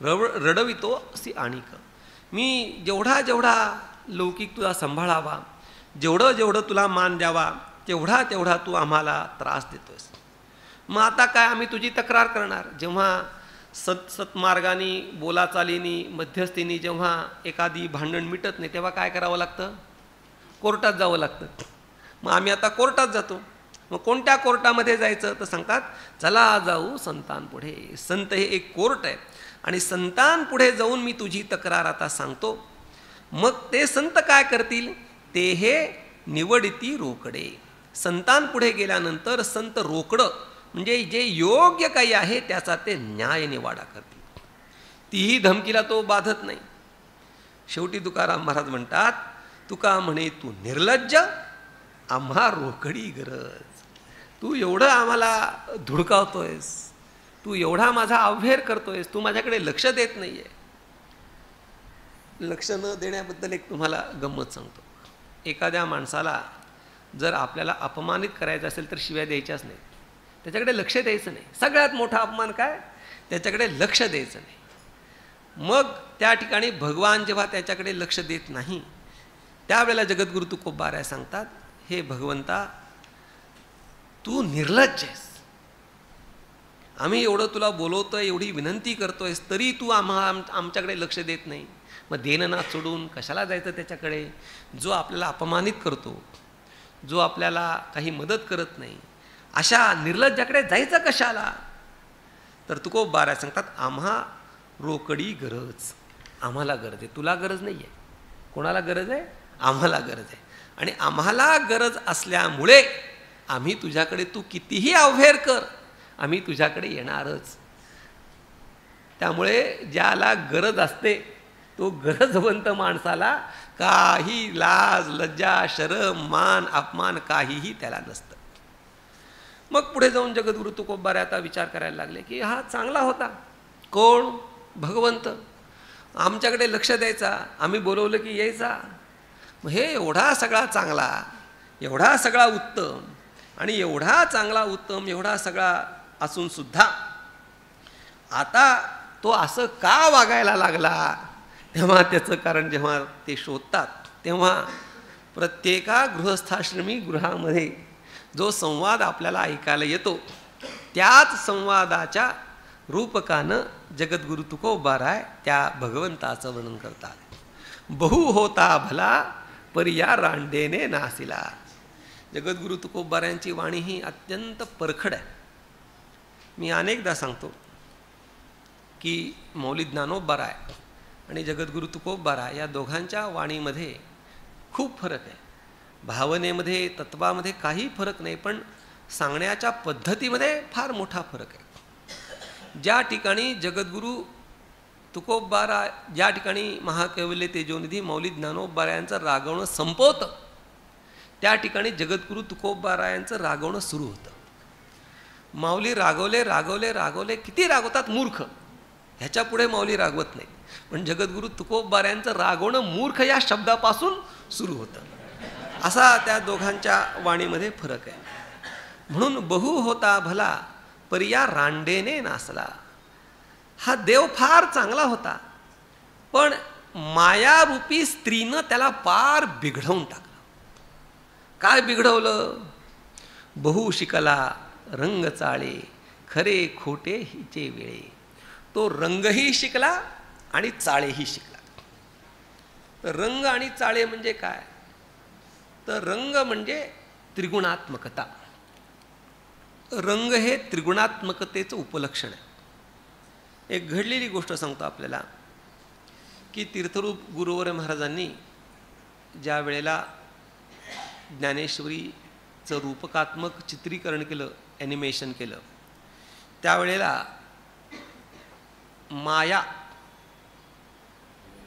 रडवितो अशी आणिक. मी जेवढा जेवढा लौकिक तुला सांभाळावा, जेवढं जेवढं तुला मान द्यावा, तेवढा तेवढा तू आम्हाला त्रास देतोयस. मग आता काय आम्ही तुझी तक्रार करणार? जेव्हा सत्मार्गाने बोलाचालीनी मध्यस्थीनी जेव्हा एखादी भांडण मिटत नाही तेव्हा काय करावं लागतं? कोर्टात जावं लागतं. मग आम्ही आता कोर्टात जातो. मग कोणत्या कोर्टामध्ये जायचं? तर सांगतात चला जाऊ संतांपुढे. संत हे एक कोर्ट आहे आणि संतांपुढे जाऊन मी तुझी तक्रार आता सांगतो. मग ते संत काय करतील? ते हे निवडिती रोकडे. संतांपुढे गेल्यानंतर संत रोकडं म्हणजे जे योग्य काही आहे त्याचा ते न्याय निवाडा करतील. तीही धमकीला तो बाधत नाही. शेवटी तुकाराम महाराज म्हणतात, तुका म्हणे तू निर्लज्ज, आम्हा रोकडी गरज. तू एवढं आम्हाला धुडकावतोयस, तू एवढा माझा अवहेर करतोयस, तू माझ्याकडे लक्ष देत नाही आहे. लक्ष न देण्याबद्दल एक तुम्हाला गंमत सांगतो. एखाद्या माणसाला जर आपल्याला अपमानित करायचं असेल तर शिव्या द्यायच्याच नाही, त्याच्याकडे लक्ष द्यायचं नाही. सगळ्यात मोठा अपमान काय? त्याच्याकडे लक्ष द्यायचं नाही. मग त्या ठिकाणी भगवान जेव्हा त्याच्याकडे लक्ष देत नाही त्यावेळेला जगद्गुरु तुकोबाराय सांगतात, हे भगवंता तू निर्लज्ज आहेस. आम्ही एवढं तुला बोलवतोय, एवढी विनंती करतोयस, तरी तू आमच्याकडे लक्ष देत नाही. मग देणनाद सोडून कशाला जायचं त्याच्याकडे? जो आपल्याला अपमानित करतो, जो आपल्याला काही मदत करत नाही, अशा निर्लज्जाकडे जायचं कशाला? तर तुकोबाराय सांगतात, आम्हा रोकडी गरज. आम्हाला गरज आहे, तुला गरज नाही आहे. कोणाला गरज आहे? आम्हाला गरज आहे. आणि आम्हाला गरज असल्यामुळे आम्ही तुझ्याकडे, तू कितीही अवहेर कर, आम्ही तुझ्याकडे येणारच. त्यामुळे ज्याला गरज असते तो गरजवंत माणसाला काही लाज लज्जा शरम मान अपमान काहीही त्याला नसतं. मग पुढे जाऊन जगद्गुरु तुकोबारे आता विचार करायला लागले की हा चांगला होता. कोण? भगवंत. आमच्याकडे लक्ष द्यायचा, आम्ही बोलवलं की यायचा. मग हे एवढा सगळा चांगला, एवढा सगळा उत्तम आणि एवढा चांगला उत्तम एवढा सगळा असूनसुद्धा आता तो असं का वागायला लागला? तेव्हा त्याचं कारण जेव्हा ते शोधतात तेव्हा प्रत्येका गृहस्थाश्रमी गृहामध्ये जो संवाद आपल्याला ऐकायला येतो त्याच संवादाच्या रूपकानं जगद्गुरु तुकोबाराय त्या भगवंताचं वर्णन करतात. बहु होता भला परिया रांडेने नासिला. जगद्गुरु तुकोबारायांची वाणी ही अत्यंत परखड आहे. मी अनेकदा सांगतो की मौली ज्ञानोबाराय आणि जगद्गुरु तुकोबाराय या दोघांच्या वाणीमध्ये खूप फरक आहे. भावनेमध्ये, तत्वामध्ये काही फरक नाही, पण सांगण्याच्या पद्धतीमध्ये फार मोठा फरक आहे. ज्या ठिकाणी जगद्गुरु तुकोबाराय, ज्या ठिकाणी महाकैवल्य तेजोनिधी मौली ज्ञानोबारायांचं रागवणं संपवतं त्या ठिकाणी जगद्गुरु तुकोबारायांचं रागवणं सुरू होतं. माऊली रागवले रागवले रागवले, किती रागवतात? मूर्ख. ह्याच्या पुढे माऊली रागवत नाही. पण जगद्गुरु तुकोबारायांचं रागवणं मूर्ख या शब्दापासून सुरू होतं. असा त्या दोघांच्या वाणीमध्ये फरक आहे. म्हणून बहु होता भला परिया रांडेने नासला. हा देव फार चांगला होता, पण मायारूपी स्त्रीनं त्याला पार बिघडवून टाकलं. काय बिघडवलं? बहु शिकला रंग चाळे, खरे खोटे हिचे वेळे. तो रंगही शिकला आणि चाळेही शिकला. तर रंग आणि चाळे म्हणजे काय? तर रंग म्हणजे त्रिगुणात्मकता. रंग हे त्रिगुणात्मकतेचं उपलक्षण आहे. एक घडलेली गोष्ट सांगतो आपल्याला की तीर्थरूप गुरुवर महाराजांनी ज्या वेळेला ज्ञानेश्वरीचं रूपकात्मक चित्रीकरण केलं, ॲनिमेशन केलं, त्यावेळेला माया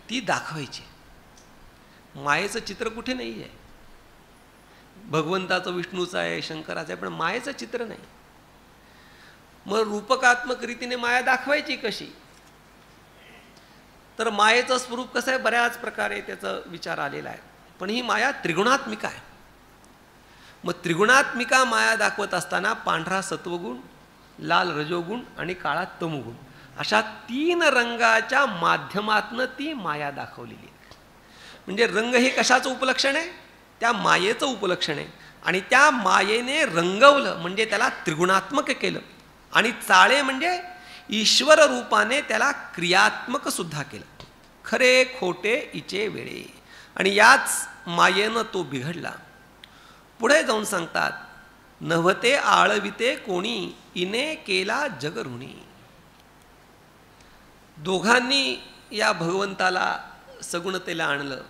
ती दाखवायची. मायेचं चित्र कुठे नाही आहे. भगवंताचं, विष्णूचं आहे, शंकराचं आहे, पण मायेचं चित्र नाही. मग रूपकात्मक रीतीने माया दाखवायची कशी? तर मायेचं स्वरूप कसं आहे? बऱ्याच प्रकारे त्याचा विचार आलेला आहे. पण ही माया त्रिगुणात्मिका आहे. मग त्रिगुणात्मिका माया दाखवत असताना पांढरा सत्वगुण, लाल रजोगुण आणि काळा तमोगुण अशा 3 रंगाच्या माध्यमातनं ती माया दाखवलेली आहे. म्हणजे रंग हे कशाचं उपलक्षण आहे? त्या मायेचं उपलक्षण आहे. आणि त्या मायेने रंगवलं म्हणजे त्याला त्रिगुणात्मक केलं. आणि चाळे म्हणजे ईश्वर रूपाने त्याला क्रियात्मक सुद्धा केलं. खरे खोटे इचे वेळे. आणि याच मायेनं तो बिघडला. पुढे जाऊन सांगतात, नव्हते आळविते कोणी, इने केला जग ऋणी. दोघांनी या भगवंताला सगुणतेला आणलं.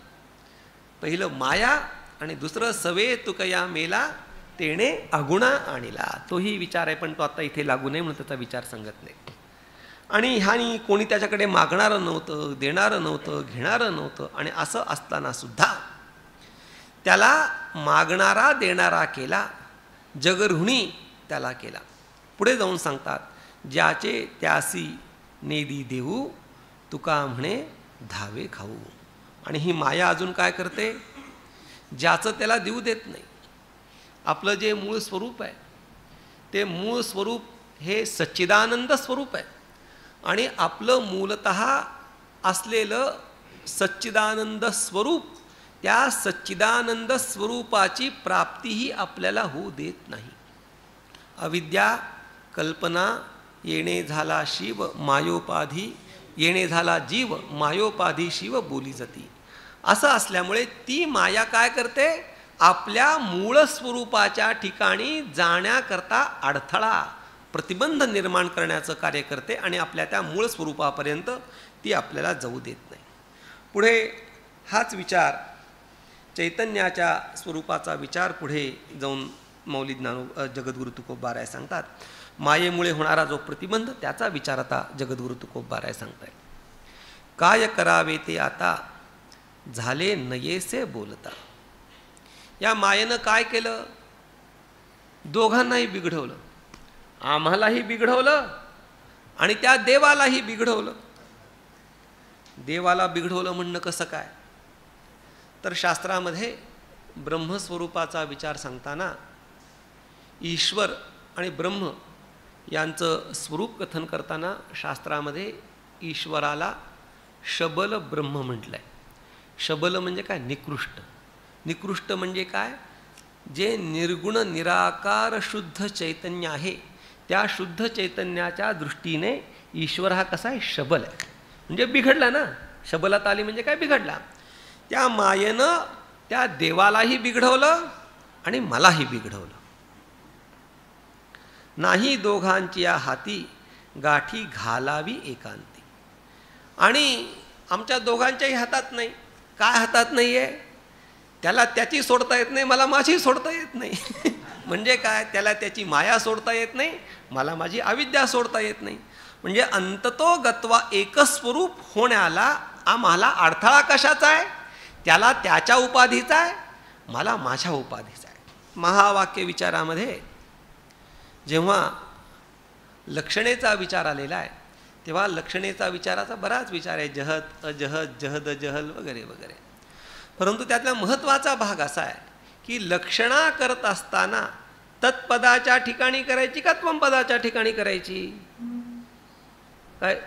पहिलं माया आणि दुसरं सवे तुकया मेला तेणे अगुणा आणिला. तोही विचार आहे, पण तो आता इथे लागू नये म्हणून त्याचा विचार सांगत नाही. आणि ह्यानी कोणी त्याच्याकडे मागणारं नव्हतं, देणारं नव्हतं, घेणारं नव्हतं. आणि असं असताना सुद्धा त्याला मागणारा देणारा केला, जगऋणी त्याला केला. पुढे जाऊन सांगतात, ज्याचे त्यासी नेदी देऊ, तुका म्हणे धावे खाऊ. आणि ही माया अजून काय करते? ज्याचं त्याला देऊ देत नाही. आपलं जे मूळ स्वरूप आहे ते मूळ स्वरूप हे सच्चिदानंद स्वरूप आहे. आणि आपलं मूलतः असलेलं सच्चिदानंद स्वरूप, त्या सच्चिदानंद स्वरूपाची प्राप्तीही आपल्याला होऊ देत नाही. अविद्या, कल्पना, येणे झाला शिव मायोपाधी, येणे झाला जीव मायोपाधी शिव बोली जाती. असं असल्यामुळे ती माया काय करते? आपल्या मूळ स्वरूपाच्या ठिकाणी जाण्याकरता अडथळा, प्रतिबंध निर्माण करण्याचं कार्य करते आणि आपल्या त्या मूळ स्वरूपापर्यंत ती आपल्याला जाऊ देत नाही. पुढे हाच विचार, चैतन्याच्या स्वरूपाचा विचार पुढे जाऊन मौली जगद्गुरु तुकोबाराय सांगतात. मायेमुळे होणारा जो प्रतिबंध त्याचा विचार आता जगद्गुरु तुकोबाराय सांगताय. काय करावे ते आता झाले नयेसे बोलता. या मायेनं काय केलं? दोघांनाही बिघडवलं. आम्हालाही बिघडवलं आणि त्या देवालाही बिघडवलं. देवाला बिघडवलं म्हणणं कसं काय? तर शास्त्रामध्ये ब्रह्मस्वरूपाचा विचार सांगताना ईश्वर आणि ब्रह्म यांचं स्वरूप कथन करताना शास्त्रामध्ये ईश्वराला शबल ब्रह्म म्हटलं आहे. शबल म्हणजे काय? निकृष्ट. निकृष्ट म्हणजे काय? जे निर्गुण निराकार शुद्ध चैतन्य आहे त्या शुद्ध चैतन्याच्या दृष्टीने ईश्वर हा कसा आहे? शबल आहे. म्हणजे बिघडला ना. शबलात आली म्हणजे काय? बिघडला. त्या मायेनं त्या देवालाही बिघडवलं आणि मलाही बिघडवलं. नाही दोघांची या हाती गाठी घालावी एकांती. आणि आमच्या दोघांच्याही हातात नाही. काय हातात नाही आहे? त्याला त्याची सोडता येत नाही, मला माझी सोडता येत नाही. म्हणजे काय? त्याला त्याची माया सोडता येत नाही, मला माझी अविद्या सोडता येत नाही. म्हणजे अंततोगत्वा एकस्वरूप होण्याला आम्हाला अडथळा कशाचा आहे? त्याला त्याच्या उपाधीचा आहे, मला माझ्या उपाधीचा आहे. महावाक्य विचारामध्ये जेव्हा लक्षणेचा विचार आलेला आहे तेव्हा लक्षणेचा विचाराचा बराच विचार आहे. जहत, अजहत, जहद, जहल वगैरे वगैरे. परंतु त्यातला महत्त्वाचा भाग असा आहे की लक्षणा करत असताना तत्पदाच्या ठिकाणी करायची का त्वंपदाच्या ठिकाणी करायची? काय?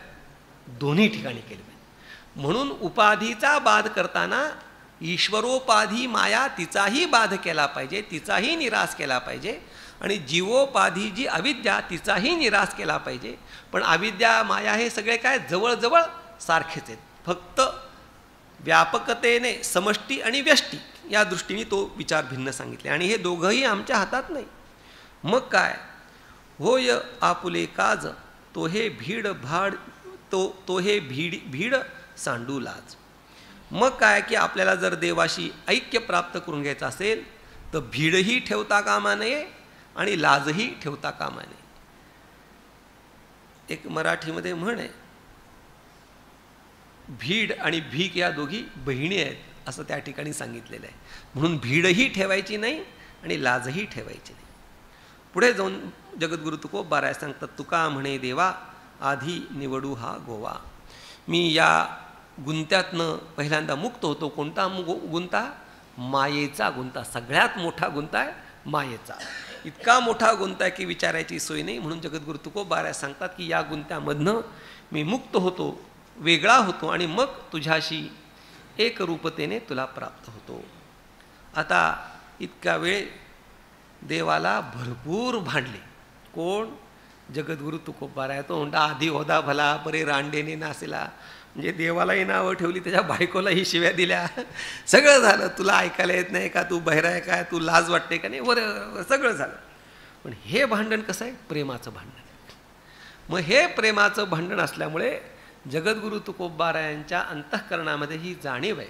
दोन्ही ठिकाणी केली पाहिजे. म्हणून उपाधीचा बाध करताना ईश्वरोपाधी माया तिचाही बाध केला पाहिजे, तिचाही निराश केला पाहिजे. आणि जीवोपाधी जी अविद्या तिचाही निराश केला पाहिजे. पण अविद्या माया हे सगळे काय? जवळजवळ सारखेच आहेत. फक्त व्यापकतेने समष्टी आणि व्यष्टी या दृष्टीने तो विचार भिन्न सांगितले. आणि हे दोघंही आमच्या हातात नाही. मग काय? होय आपुले काज तो हे भीड भाड तो हे भीड सांडू लाज. मग काय की आपल्याला जर देवाशी ऐक्य प्राप्त करून घ्यायचं असेल तर भीडही ठेवता कामा नये आणि लाजही ठेवता कामा नये. एक मराठीमध्ये म्हण आहे, भीड आणि भीक या दोघी बहिणी आहेत असं त्या ठिकाणी सांगितलेलं आहे. म्हणून भीडही ठेवायची नाही आणि लाजही ठेवायची नाही. पुढे जाऊन जगद्गुरु तुकोबाराय सांगतात, तुका म्हणे देवा आधी निवडू हा गोवा. मी या गुंत्यातनं पहिल्यांदा मुक्त होतो. कोणता गुंता? मायेचा गुंता. सगळ्यात मोठा गुंता आहे मायेचा. इतका मोठा गुंता आहे की विचारायची सोय नाही. म्हणून जगद्गुरु तुकोबाराय सांगतात की या गुंत्यामधनं मी मुक्त होतो, वेगळा होतो आणि मग तुझ्याशी एकरूपतेने तुला प्राप्त होतो. आता इतका वेळ देवाला भरपूर भांडले. कोण? जगद्गुरु तुकोबाराय. तो म्हणता आधी होदा भला परे रांडेने नासेला. म्हणजे देवालाही नावं ठेवली, त्याच्या बायकोलाही शिव्या दिल्या, सगळं झालं. तुला ऐकायला येत नाही का? तू बहिरा आहे काय? तू लाज वाटते का नाही? बरं सगळं झालं. पण हे भांडण कसं आहे? प्रेमाचं भांडण. मग हे प्रेमाचं भांडण असल्यामुळे जगद्गुरु तुकोबारायांच्या अंतःकरणामध्ये ही जाणीव आहे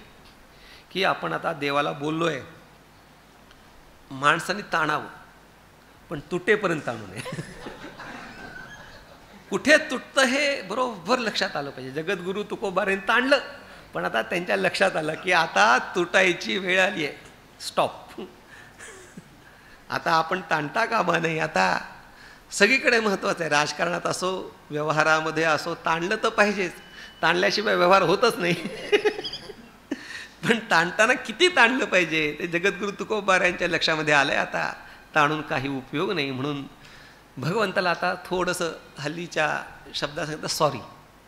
की आपण आता देवाला बोललो आहे, माणसाने ताणावं पण तुटेपर्यंत ताणू नये. कुठे तुटतं हे बरोबर लक्षात आलं पाहिजे. जगद्गुरु तुकोबारायांनी ताणलं पण आता त्यांच्या लक्षात आलं की आता तुटायची वेळ आली आहे, स्टॉप. आता आपण ताणता कामा नाही. आता सगळीकडे महत्त्वाचं आहे, राजकारणात असो व्यवहारामध्ये असो, ताणलं तर पाहिजेच. ताणल्याशिवाय व्यवहार होतच नाही. पण ताणताना किती ताणलं पाहिजे ते जगद्गुरु तुकोबारायांच्या लक्षामध्ये आलं आहे. आता ताणून काही उपयोग नाही. म्हणून भगवंताला आता थोडंसं हल्लीच्या शब्दात सांगितलं, सॉरी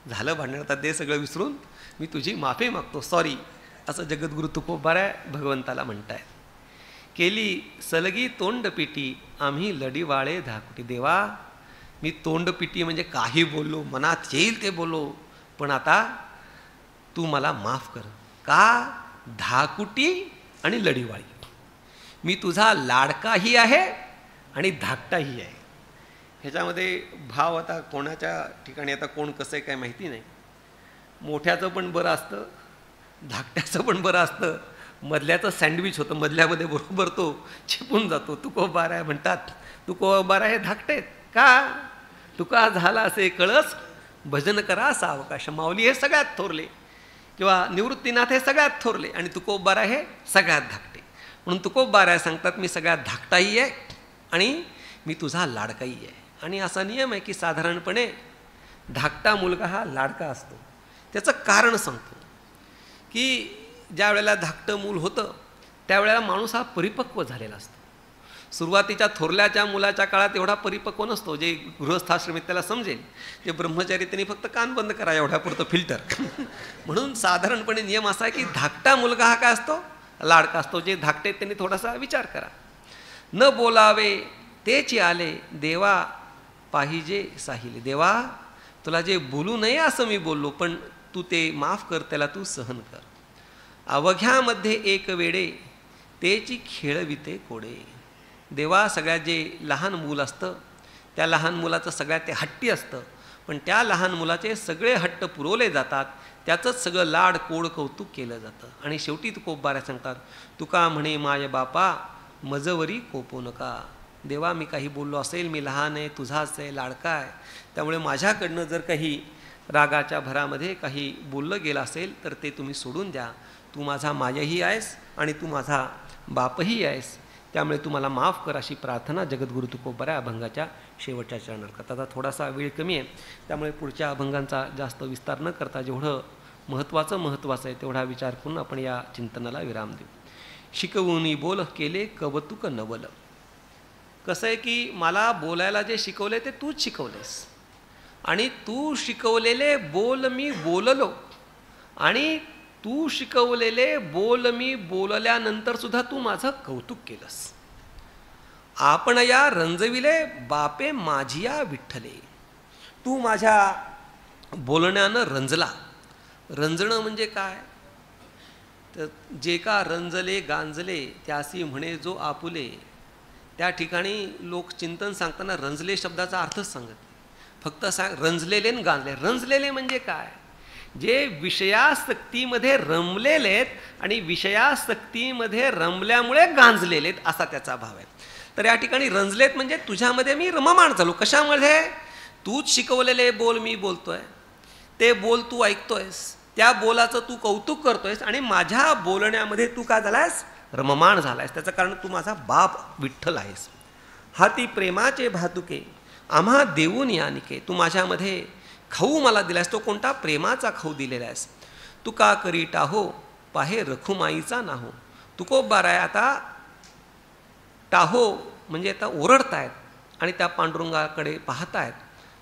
झालं भांडण, आता ते सगळं विसरून मी तुझी माफी मागतो, सॉरी, असं जगद्गुरु तुकोबाराय भगवंताला म्हणतायत. केली सलगी तोंडपिटी आम्ही लढीवाळे धाकुटी. देवा मी तोंडपिटी म्हणजे काही बोललो, मनात येईल ते बोललो, पण आता तू मला माफ कर. का? धाकुटी आणि लढीवाळी. मी तुझा लाडकाही आहे आणि धाकटाही आहे. ह्याच्यामध्ये भाव आता कोणाच्या ठिकाणी आता कोण कसं आहे काय माहिती नाही. मोठ्याचं पण बरं असतं, धाकट्याचं पण बरं असतं, मधल्याचं सँडविच होतं, मधल्यामध्ये बरोबर तो छिपून जातो. तुकोबाराय म्हणतात तुकोबाराय हे धाकटे आहेत. का? तुका झाला असे कळस भजन करा सावकाश. माऊली हे सगळ्यात थोरले किंवा निवृत्तीनाथ हे सगळ्यात थोरले आणि तुकोबाराय हे सगळ्यात धाकटे. म्हणून तुकोबाराय सांगतात मी सगळ्यात धाकटाही आहे आणि मी तुझा लाडकाही आहे. आणि असा नियम आहे की साधारणपणे धाकटा मुलगा हा लाडका असतो. त्याचं कारण सांगतो की ज्या वेळेला धाकटं मूल होतं त्यावेळेला माणूस हा परिपक्व झालेला असतो. सुरुवातीच्या थोरल्याच्या मुलाच्या काळात एवढा परिपक्व नसतो. जे गृहस्थाश्रमीत त्याला समजेल, जे ब्रह्मचारी त्यांनी फक्त कान बंद करा एवढ्यापुरतं फिल्टर. म्हणून साधारणपणे नियम असा आहे की धाकटा मुलगा हा काय असतो, लाडका असतो. जे धाकटे त्यांनी थोडासा विचार करा. न बोलावे तेच आले देवा पाहिजे साहिले. देवा तुला जे बोलू नये असं मी बोललो, पण तू ते माफ कर, त्याला तू सहन कर. अवघ्यामध्ये एक वेडे तेची खेळविते कोडे. देवा सगळ्यात जे लहान मूल असतं त्या लहान मुलाचं सगळ्यात ते हट्टी असतं, पण त्या लहान मुलाचे सगळे हट्ट पुरवले जातात. त्याचंच सगळं लाड कोड कौतुक केलं जातं. आणि शेवटी तुकोबाऱ्या सांगतात, तुका म्हणे माय बापा मजवरी कोपू नका. देवा मी काही बोललो असेल, मी लहान आहे, तुझाच आहे, लाडका आहे, त्यामुळे माझ्याकडनं जर काही रागाच्या भरामध्ये काही बोललं गेलं असेल तर ते तुम्ही सोडून द्या. तू माझा मायही आहेस आणि तू माझा बापही आहेस, त्यामुळे तू मला माफ कर, अशी प्रार्थना जगद्गुरु तुकोबाऱ्या अभंगाच्या शेवटच्या चरणात करतात. आता थोडासा वेळ कमी आहे, त्यामुळे पुढच्या अभंगांचा जास्त विस्तार न करता जेवढं महत्त्वाचं आहे तेवढा विचार करून आपण या चिंतनाला विराम देऊ. शिकवूनी बोल केले कवतुक नवल. कसं आहे की मला बोलायला जे शिकवले ते तूच शिकवलेस, आणि तू शिकवलेले बोल मी बोललो, आणि तू शिकवलेले बोल मी बोलल्यानंतर सुद्धा तू माझं कौतुक केलंस. आपण या रंजविले बापे माझिया विठ्ठले. तू माझ्या बोलण्यानं रंजला. रंजणं म्हणजे काय, तर जे का रंजले गांजले त्यासी म्हणे जो आपुले. त्या ठिकाणी लोक चिंतन सांगताना रंजले शब्दाचा अर्थच सांगत, फक्त रंजलेले न गांजले. रंजलेले म्हणजे काय, जे विषयासक्तीमध्ये रमलेले आहेत आणि विषयासक्तीमध्ये रमल्यामुळे गांजलेले आहेत असा त्याचा भाव आहे. तर या ठिकाणी रंजलेत म्हणजे तुझ्यामध्ये मी रममाण झालो. कशामध्ये, तूच शिकवलेले बोल मी बोलतोय, ते बोल तू ऐकतोयस, त्या बोलाचं तू कौतुक करतोयस, आणि माझ्या बोलण्यामध्ये तू काय झालायस, रममाण झालायस. त्याचं कारण तू माझा बाप विठ्ठल आहेस. हाती प्रेमाचे भातुके आम्हा देऊन यानिके. तू माझ्यामध्ये खाऊ मला दिलायस, तो कोणता, प्रेमाचा खाऊ दिलेला आहेस. तू का करी टाहो पाहे रखुमाईचा नाहो. तुकोबाराय आता टाहो म्हणजे आता ओरडतायत आणि त्या पांडुरंगाकडे पाहतायत,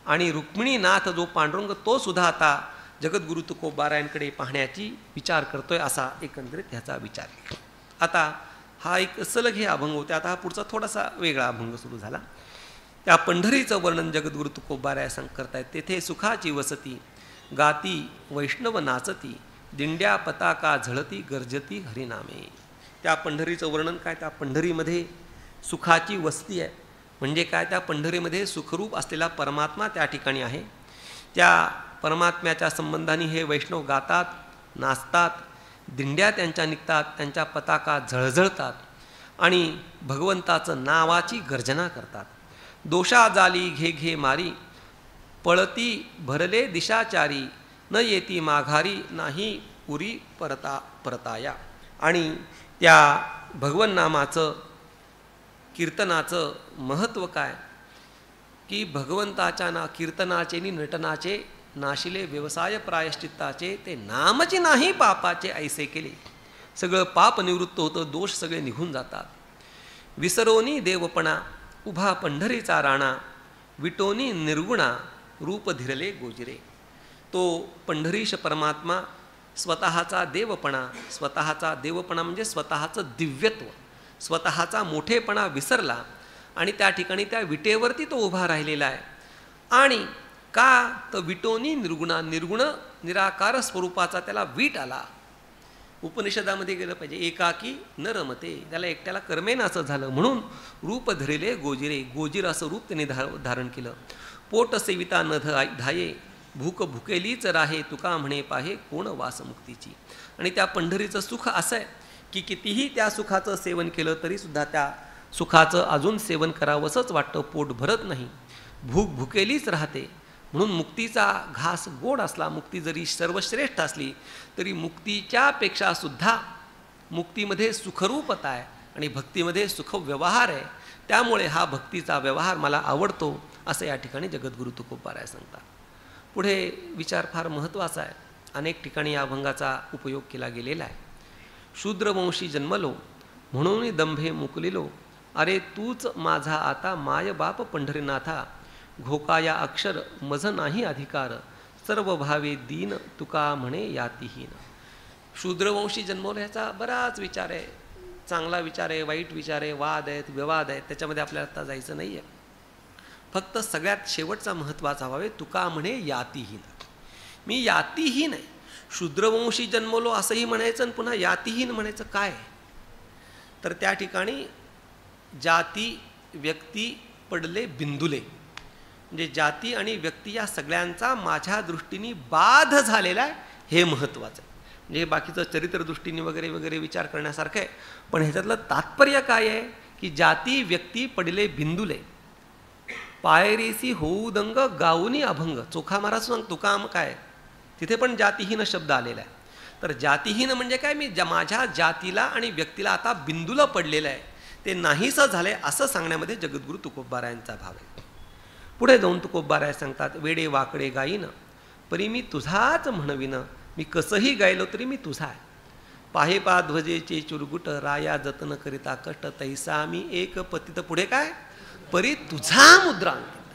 आणि रुक्मिणीनाथ जो पांडुरंग तो सुद्धा आता जगद्गुरु तुकोबारायांकडे पाहण्याची विचार करतोय, असा एकंदरीत ह्याचा विचार आहे. आता हा एक सलग हे अभंग होते. आता हा पुढचा थोडासा वेगळा अभंग सुरू झाला. त्या पंढरीचं वर्णन जगद्गुरु तुकोबाराया करतायत. तेथे सुखाची वसती गाती वैष्णव नाचती, दिंड्या पताका झळती गर्जती हरिनामे. त्या पंढरीचं वर्णन काय, त्या पंढरीमध्ये सुखाची वस्ती आहे. म्हणजे काय, त्या पंढरीमध्ये सुखरूप असलेला परमात्मा त्या ठिकाणी आहे. त्या परमात्म्याच्या संबंधाने हे वैष्णव गातात, नाचतात, दिंड्या त्यांच्या निघतात, त्यांच्या पताका झळझळतात आणि भगवंताचं नावाची गर्जना करतात. दोषा जाली घे घे मारी पळती भरले दिशाचारी, न येती माघारी नाही पुरी परताया. आणि त्या भगवन नामाचं कीर्तनाचं महत्त्व काय की भगवंताच्या कीर्तनाचे नि नटनाचे नाशिले व्यवसाय प्रायश्चित्ताचे, ते नामचे नाही पापाचे ऐसे केले. सगळं पाप निवृत्त होतं, दोष सगळे निघून जातात. विसरोनी देवपणा उभा पंढरीचा राणा, विटोनी निर्गुणा रूप धीरले गोजिरे. तो पंढरीश परमात्मा स्वतःचा देवपणा म्हणजे स्वतःचं दिव्यत्व, स्वतःचा मोठेपणा विसरला आणि त्या ठिकाणी त्या विटेवरती तो उभा राहिलेला आहे. आणि का तर विटोनी निर्गुणा, निर्गुण निराकार स्वरूपाचा त्याला वीट आला. उपनिषदामध्ये गेलं पाहिजे, एकाकी न रमते, त्याला एकट्याला कर्मेन असं झालं. म्हणून रूप धरिले गोजिरे, गोजीर असं रूप त्याने धारण केलं. पोट सेविता न धाये भूक भुकेलीच राहे, तुका म्हणे पाहे कोण वासमुक्तीची. आणि त्या पंढरीचं सुख असं आहे की कितीही त्या सुखाचं सेवन केलं तरी सुद्धा त्या सुखाचं अजून सेवन करावंसंच वाटतं, पोट भरत नाही, भूक भुकेलीच राहते. म्हणून मुक्तीचा घास गोड असला, मुक्ती जरी सर्वश्रेष्ठ असली तरी मुक्तीच्या पेक्षा सुद्धा मुक्तीमध्ये सुखरूपता आहे आणि भक्तीमध्ये सुखव्यवहार आहे. त्यामुळे हा भक्तीचा व्यवहार मला आवडतो असं या ठिकाणी जगद्गुरु तुकोबाराय सांगतात. पुढे विचार फार महत्त्वाचा आहे. अनेक ठिकाणी या अभंगाचा उपयोग केला गेलेला आहे. शूद्रवंशी जन्मलो म्हणून दंभे मुकलिलो, अरे तूच माझा आता माय बाप पंढरीनाथा, घोकाया अक्षर मज नाही अधिकार, सर्व भावे दीन तुका म्हणे यातीहीन. शूद्रवंशी जन्मलो ह्याचा बराच विचार आहे. चांगला विचार आहे, वाईट विचार आहे, वाद आहेत, विवाद आहेत, त्याच्यामध्ये आपल्याला आता जायचं नाही आहे. फक्त सगळ्यात शेवटचा महत्त्वाचा व्हावे, तुका म्हणे यातीहीन. मी यातीहीन आहे. शूद्रवंशी जन्मलो असंही म्हणायचं आणि पुन्हा यातीहीन म्हणायचं काय? तर त्या ठिकाणी जाती व्यक्ती पडले बिंदुले, म्हणजे जाती आणि व्यक्ती या सगळ्यांचा माझ्या दृष्टीने बाध झालेला आहे, हे महत्त्वाचं आहे. म्हणजे बाकीचं चरित्रदृष्टीने वगैरे वगैरे विचार करण्यासारखं आहे, पण ह्याच्यातलं तात्पर्य काय आहे की जाती व्यक्ती पडले बिंदुले, पायरेसी होऊ दंग गाऊनी अभंग. चोखा महाराज सांग तुका काय, तिथे पण जातीहीन शब्द आलेला आहे. तर जातीहीन म्हणजे काय, मी माझ्या जातीला आणि व्यक्तीला आता बिंदूला पडलेलं आहे, ते नाहीसं झालंय असं सांगण्यामध्ये जगद्गुरु तुकोबारायांचा भाव आहे. पुढे जाऊन तुकोबाराय सांगतात, वेडे वाकडे गाईन परी मी तुझाच म्हणविन, मी कसंही गायलो तरी मी तुझा आहे. पाहे पा ध्वजेचे चुरगुट राया जतन करिता कष्ट, तैसा मी एक पतित. पुढे काय, परी तुझा मुद्रांकित,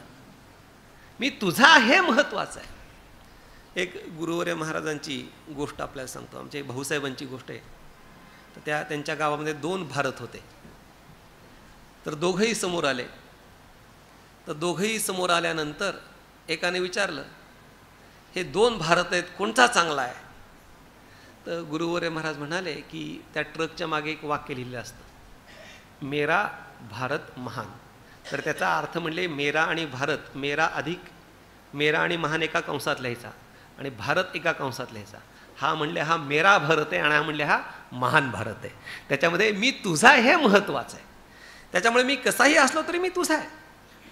मी तुझा हे महत्त्वाचं आहे. एक गुरुवर्य महाराजांची गोष्ट आपल्याला सांगतो. आमच्या भाऊसाहेबांची गोष्ट आहे. तर त्यांच्या गावामध्ये 2 भारत होते. तर दोघंही समोर आले. तर दोघंही समोर आल्यानंतर एकाने विचारलं, हे 2 भारत आहेत, कोणता चांगला आहे? तर गुरुवर्य महाराज म्हणाले की त्या ट्रकच्या मागे एक वाक्य लिहिलं असतं, मेरा भारत महान. तर त्याचा अर्थ म्हणले मेरा आणि भारत, मेरा अधिक मेरा आणि महान एका कंसात लिहायचा आणि भारत एका कंसात लिहायचा. हा म्हणले हा मेरा भारत आहे आणि हा म्हणले हा महान भारत आहे. त्याच्यामध्ये मी तुझा हे महत्त्वाचं आहे. त्याच्यामुळे मी कसाही असलो तरी मी तुझा आहे.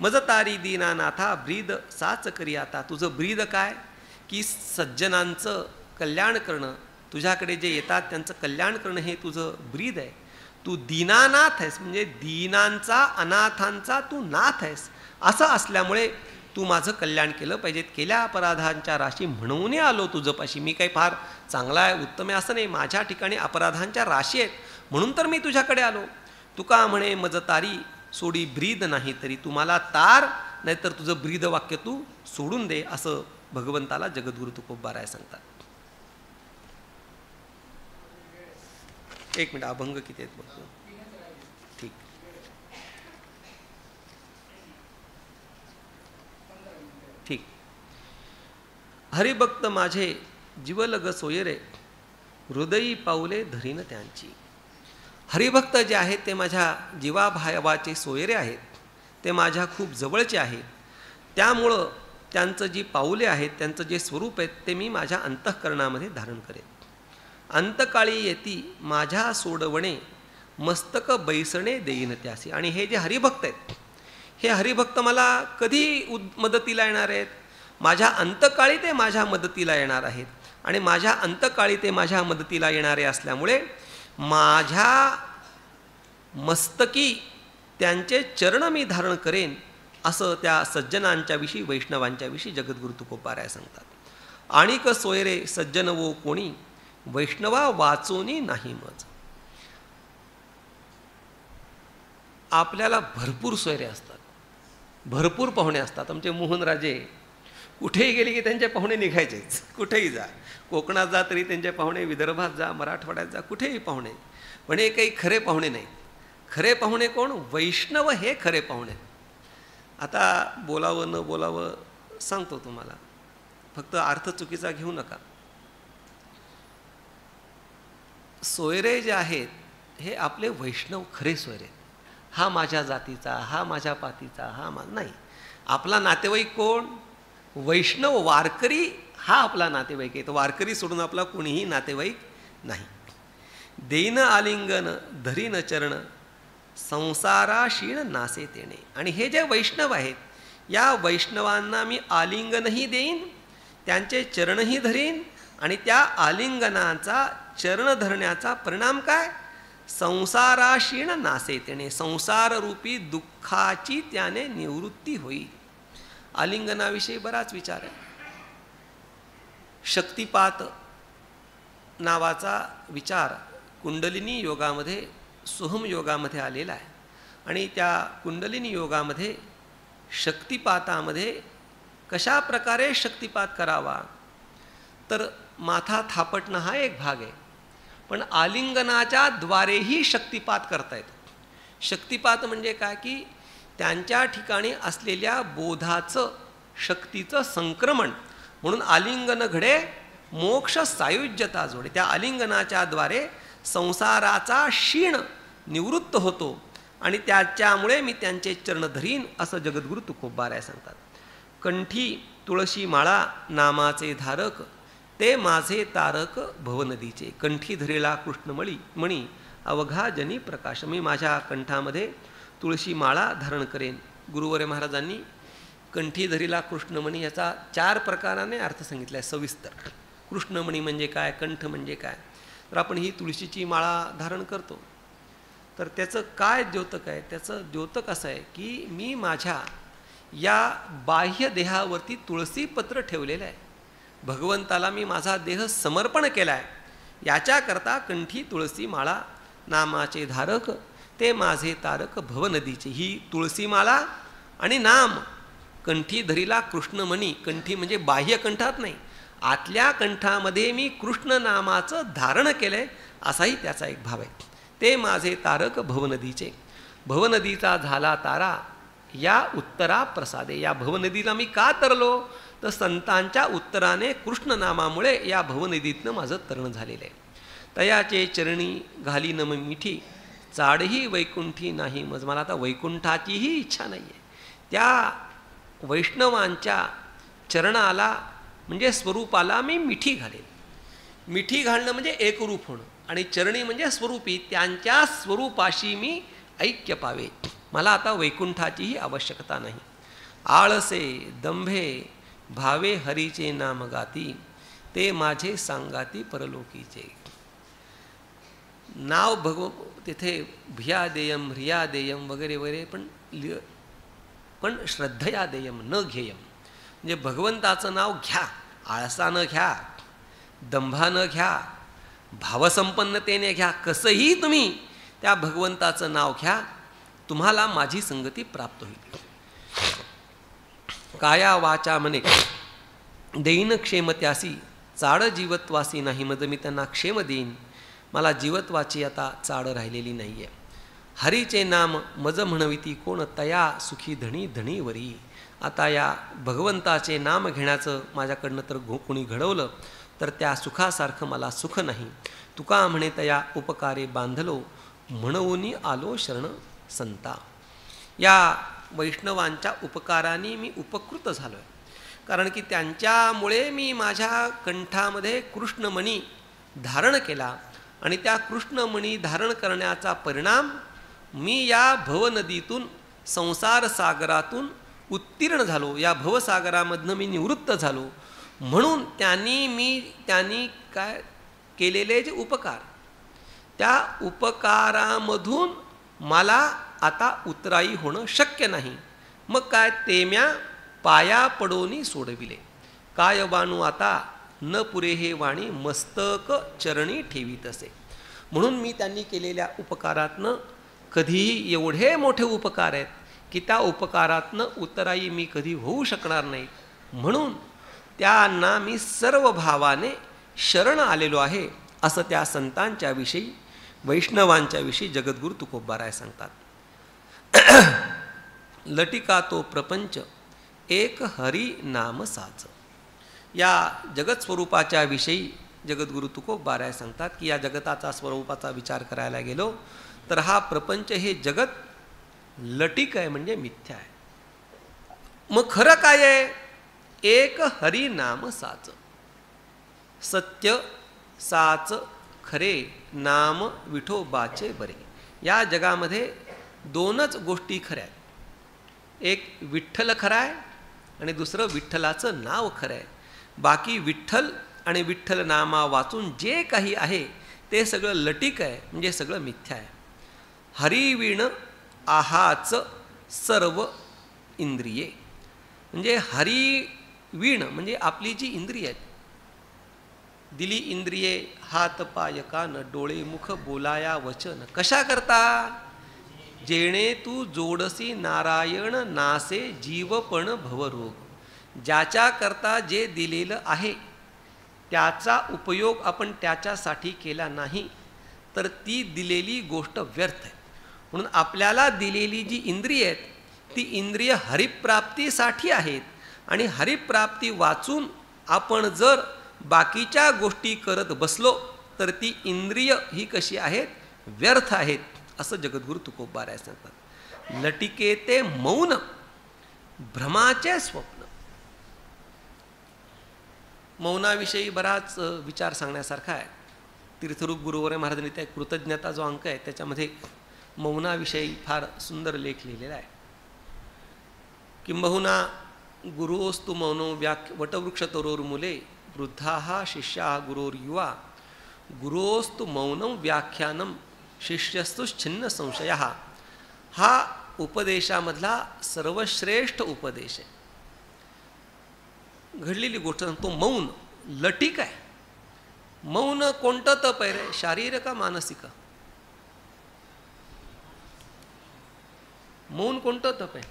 मज तारी दीनानाथा ब्रीद साच करी आता. तुझं ब्रीद काय की सज्जनांचं कल्याण करणं, तुझ्याकडे जे येतात त्यांचं कल्याण करणं हे तुझं ब्रीद आहे. तू दीनानाथ आहेस, म्हणजे दीनांचा अनाथांचा तू नाथ आहेस. असं असल्यामुळे तू माझं कल्याण केलं पाहिजेत. केल्या अपराधांच्या राशी म्हणून आलो तुझपाशी. मी काही फार चांगला आहे, उत्तम आहे असं नाही, माझ्या ठिकाणी अपराधांच्या राशी आहेत म्हणून तर मी तुझ्याकडे आलो. तुका म्हणे मज तारी सोडी ब्रीद नाही तरी, तुम्हाला तार नाहीतर तुझं ब्रीद वाक्य तू सोडून दे, असं भगवंताला जगद्गुरु तुकोबाराय सांगतात. एक मिनिट, अभंग किती आहेत बघतो. ठीक, ठीक. हरिभक्त माझे जीवलग सोयरे, हृदयी पाऊले धरीन त्यांची. हरिभक्त जे आहेत ते माझ्या जीवाभावाचे सोयरे आहेत, ते माझ्या खूप जवळचे आहेत. त्यामुळं त्यांचं जी पाऊले आहेत, त्यांचं जे स्वरूप आहे ते मी माझ्या अंतःकरणामध्ये धारण करेन. अंतकाळी येती माझ्या सोडवणे, मस्तक बैसणे देईन त्यासी. आणि हे जे हरिभक्त आहेत, हे हरिभक्त मला कधी मदतीला येणार आहेत? माझ्या अंतकाळी ते माझ्या मदतीला येणार आहेत. आणि माझ्या अंतकाळी ते माझ्या मदतीला येणारे असल्यामुळे माझ्या मस्तकी त्यांचे चरण मी धारण करेन, असं त्या सज्जनांच्या विषयी, वैष्णवांच्या विषयी जगद्गुरु तुकोबाराय सांगतात. आणिक सोयरे सज्जन वो कोणी, वैष्णवा वाचोनी नाही मज. आपल्याला भरपूर सोयरे असतात, भरपूर पाहुणे असतात. आमचे मोहनराजे कुठेही गेले की त्यांचे पाहुणे निघायचेच. कुठेही जा, कोकणात जा तरी त्यांचे पाहुणे, विदर्भात जा, मराठवाड्यात जा, कुठेही पाहुणे. पण हे काही खरे पाहुणे नाहीत. खरे पाहुणे कोण? वैष्णव हे खरे पाहुणे. आता बोलावं न बोलावं सांगतो तुम्हाला, फक्त अर्थ चुकीचा घेऊ नका. सोयरे जे आहेत हे आपले वैष्णव खरे सोयरे. हा माझ्या जातीचा, हा माझ्या पातीचा, हा नाही. आपला नातेवाईक कोण? वैष्णव वारकरी हा आपला नातेवाईक आहे. तो वारकरी सोडून आपला कोणीही नातेवाईक नाही. देईन आलिंगन धरीन चरण, संसाराशीण नासे तेणे. आणि हे जे वैष्णव आहेत, या वैष्णवांना मी आलिंगनही देईन, त्यांचे चरणही धरीन. आणि त्या आलिंगनाचा, चरण धरण्याचा परिणाम काय? संसाराशीण नासे तेणे, संसाररूपी दुःखाची त्याने निवृत्ती होईल. आलिंगनाविषयी बराच विचार आहे. शक्तिपात नावाचा विचार कुंडलिनी योगामध्ये सोहम योगामध्ये आलेला आहे. आणि त्या कुंडलिनी योगामध्ये शक्तिपातामध्ये कशा प्रकारे शक्तिपात करावा, तर माथा थापटणं हा एक भाग आहे, पण आलिंगनाच्या द्वारेही शक्तिपात करता येतो. शक्तिपात म्हणजे काय की त्यांच्या ठिकाणी असलेल्या बोधाचं शक्तीचं संक्रमण, म्हणून आलिंगन घडे मोक्ष सायुज्यता जोडे. त्या आलिंगनाच्या द्वारे संसाराचा क्षीण निवृत्त होतो आणि त्याच्यामुळे मी त्यांचे चरण धरीन असं जगद्गुरु तुकोबाराय सांगतात. कंठी तुळशी माळा नामाचे धारक ते माझे तारक भवनदीचे. कंठी धरेला कृष्णमणी मणी अवघा जनी प्रकाश. मी माझ्या कंठामध्ये तुळशी माळा धारण करेन. गुरुवर्य महाराजांनी कंठी धरीला कृष्णमणी याचा 4 प्रकाराने अर्थ सांगितला आहे सविस्तर. कृष्णमणी म्हणजे काय, कंठ म्हणजे काय. तर आपण ही तुळशीची माळा धारण करतो, तर त्याचं काय द्योतक आहे? त्याचं द्योतक असं आहे की मी माझ्या या बाह्य देहावरती तुळशीपत्र ठेवलेलं आहे. भगवंताला मी माझा देह समर्पण केला आहे. याच्याकरता कंठी तुळसी माळा नामाचे धारक ते माझे तारक भवनदीचे. ही तुळसी माळा आणि नाम. कंठी धरीला कृष्णमणी. कंठी म्हणजे बाह्य कंठात नाही, आतल्या कंठामध्ये मी कृष्ण नामाचं धारण केलं आहे, असाही त्याचा एक भाव आहे. ते माझे तारक भवनदीचे. भवनदीचा झाला तारा या उत्तरा प्रसादे. या भवनदीला मी का तरलो, तर संतांच्या उत्तराने कृष्ण नामामुळे या भवनदीतनं माझं तरण झालेलं आहे. तयाचे चरणी घाली नम मिठी चाडही वैकुंठी नाही मज. मला आता वैकुंठाचीही इच्छा नाही आहे. त्या वैष्णवांच्या चरणाला म्हणजे स्वरूपाला मी मिठी घालेल. मिठी घालणं म्हणजे एकरूप होणं, आणि चरणी म्हणजे स्वरूपी, त्यांच्या स्वरूपाशी मी ऐक्य पावे. मला आता वैकुंठाचीही आवश्यकता नाही. आळसे दंभे भावे हरीचे नाम गाती ते माझे सांगाती परलोकीचे. नाव तिथे भिया देयम ह्रिया देयम वगैरे वगैरे, पण श्रद्धया देयम न घेयम. म्हणजे भगवंताचं नाव घ्या, आळसानं घ्या, दंभानं घ्या, भावसंपन्नतेने घ्या, कसंही तुम्ही त्या भगवंताचं नाव घ्या, तुम्हाला माझी संगती प्राप्त होईल. काया वाचा मने देईन क्षेमत्यासी चाड जीवत्वासी नाही मज. मी त्यांना क्षेम देईन, मला जीवत्वाची आता चाड राहिलेली नाही आहे. हरीचे नाम मज म्हणविती कोण तया सुखी धणी धणीवरी. आता या भगवंताचे नाम घेण्याचं माझ्याकडनं तर कोणी घडवलं तर त्या सुखासारखं मला सुख नाही. तुका म्हणे तया उपकारे बांधलो म्हणून आलो शरण संता. या वैष्णवांच्या उपकाराने मी उपकृत झालो आहे, कारण की त्यांच्यामुळे मी माझ्या कंठामध्ये कृष्णमणी धारण केला, आणि त्या कृष्णमणी धारण करण्याचा परिणाम मी या भवनदीतून संसार सागरातून उत्तीर्ण झालो, या भवसागरामधनं मी निवृत्त झालो. म्हणून त्यांनी काय केलेले जे उपकार, त्या उपकारामधून मला आता उतराई होणं शक्य नाही. मग काय, तेम्या पाया पडोनी सोडविले. काय बाणू आता न पुरे हे वाणी मस्तक चरणी ठेवीत असे. म्हणून मी त्यांनी केलेल्या उपकारातनं कधीही एवढे मोठे उपकार आहेत की त्या उपकारातनं उतराई मी कधी होऊ शकणार नाही. म्हणून त्यांना मी सर्व भावाने शरण आलेलो आहे, असं त्या संतांच्या विषयी वैष्णवांच्या विषयी जगद्गुरु तुकोबाराय सांगतात. लटिका तो प्रपंच एक हरी नाम साच. या जगत स्वरूपाच्या विषयी जगद्गुरु तुकोबाराय सांगतात की या जगताचा स्वरूपाचा विचार करायला गेलो तर हा प्रपंच हे जगत लटिक आहे, म्हणजे मिथ्या आहे. मग खरं काय आहे? एक हरी नाम साच. सत्य साच खरे नाम विठोबाचे बरे. या जगामध्ये 2च गोष्टी खऱ्या आहेत. एक विठ्ठल खरा आहे आणि दुसरं विठ्ठलाचं नाव खरं आहे. बाकी विठ्ठल आणि विठ्ठल नामा वाचून जे काही आहे ते सगळं लटिक आहे, म्हणजे सगळं मिथ्या आहे. हरिविण आहाच सर्व इंद्रिये. म्हणजे हरिवीण म्हणजे आपली जी इंद्रिय आहेत, दिली इंद्रिये हात पाय कान डोळे मुख बोलाया वचन, कशा करता? जेणे तू जोडसी नारायण नासे जीवपण भवरोग. ज्याच्या करता जे दिलेलं आहे त्याचा उपयोग आपण त्याच्यासाठी केला नाही तर ती दिलेली गोष्ट व्यर्थ आहे. म्हणून आपल्याला दिलेली जी इंद्रिय आहेत ती इंद्रिय हरिप्राप्तीसाठी आहेत, आणि हरिप्राप्ती वाचून आपण जर बाकीच्या गोष्टी करत बसलो तर ती इंद्रिय ही कशी आहेत? व्यर्थ आहेत, असं जगद्गुरु तुकोबाराय सांगतात. लटिके ते मौन भ्रमाचे स्वप्न. मौनाविषयी बराच विचार सांगण्यासारखा आहे. तीर्थरूप गुरुवर्य महाराजांनी त्या कृतज्ञता जो अंक आहे त्याच्यामध्ये मौनाविषयी फार सुंदर लेख लिहिलेला आहे. किंबहुना गुरुस्तु मौनो वटवृक्ष तरोर्मुले वृद्धा शिष्या गुरोर युवा गुरोस्तु मौनम व्याख्यानम शिष्यस्तु छिन्न संशय. हा उपदेशामधला सर्वश्रेष्ठ उपदेश आहे. घडलेली गोष्ट तो मौन लटिक आहे. मौन कोणतं तप आहे रे? शारीरिक का मानसिक? मौन कोणतं तप आहे?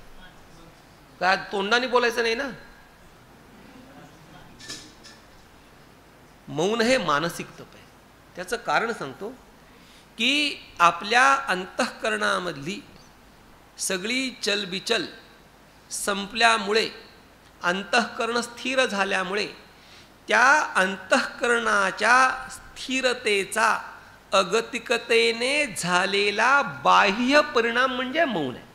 काय तोंडाने बोलायचं नाही ना. मौन हे मानसिक तप आहे. त्याचं कारण सांगतो की आपल्या अंतःकरणामधली सगळी चलबिचल संपल्यामुळे, अंतःकरण स्थिर झाल्यामुळे त्या अंतःकरणाच्या स्थिरतेचा अगतिकतेने झालेला बाह्य परिणाम म्हणजे मौन आहे.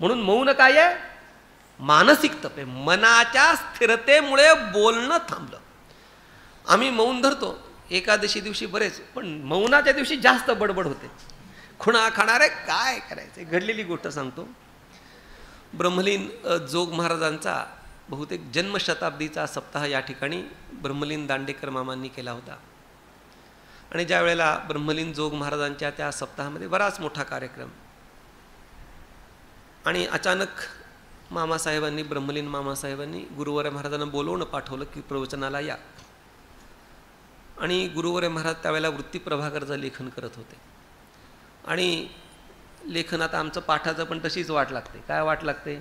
म्हणून मौन काय आहे? मानसिक तप आहे. मनाच्या स्थिरतेमुळे बोलणं थांबलं. आम्ही मौन धरतो एकादशी दिवशी बरेच, पण मौनाच्या दिवशी जास्त बडबड होते. खुणा खाणारे काय करायचे? घडलेली गोष्ट सांगतो. ब्रह्मलीन जोग महाराजांचा बहुतेक जन्मशताब्दीचा सप्ताह या ठिकाणी ब्रह्मलीन दांडेकर मामांनी केला होता. आणि ज्या वेळेला ब्रह्मलीन जोग महाराजांच्या त्या सप्ताहामध्ये बराच मोठा कार्यक्रम, आणि अचानक मामासाहेबांनी, ब्रह्मलीन मामासाहेबांनी गुरुवर्य महाराजांना बोलवून पाठवलं की प्रवचनाला या. आणि गुरुवर्य महाराज त्यावेळेला वृत्ती प्रभाकरचं लेखन करत होते. आणि लेखन आता आमचं पाठाचं पण तशीच वाट लागते. काय वाट लागते?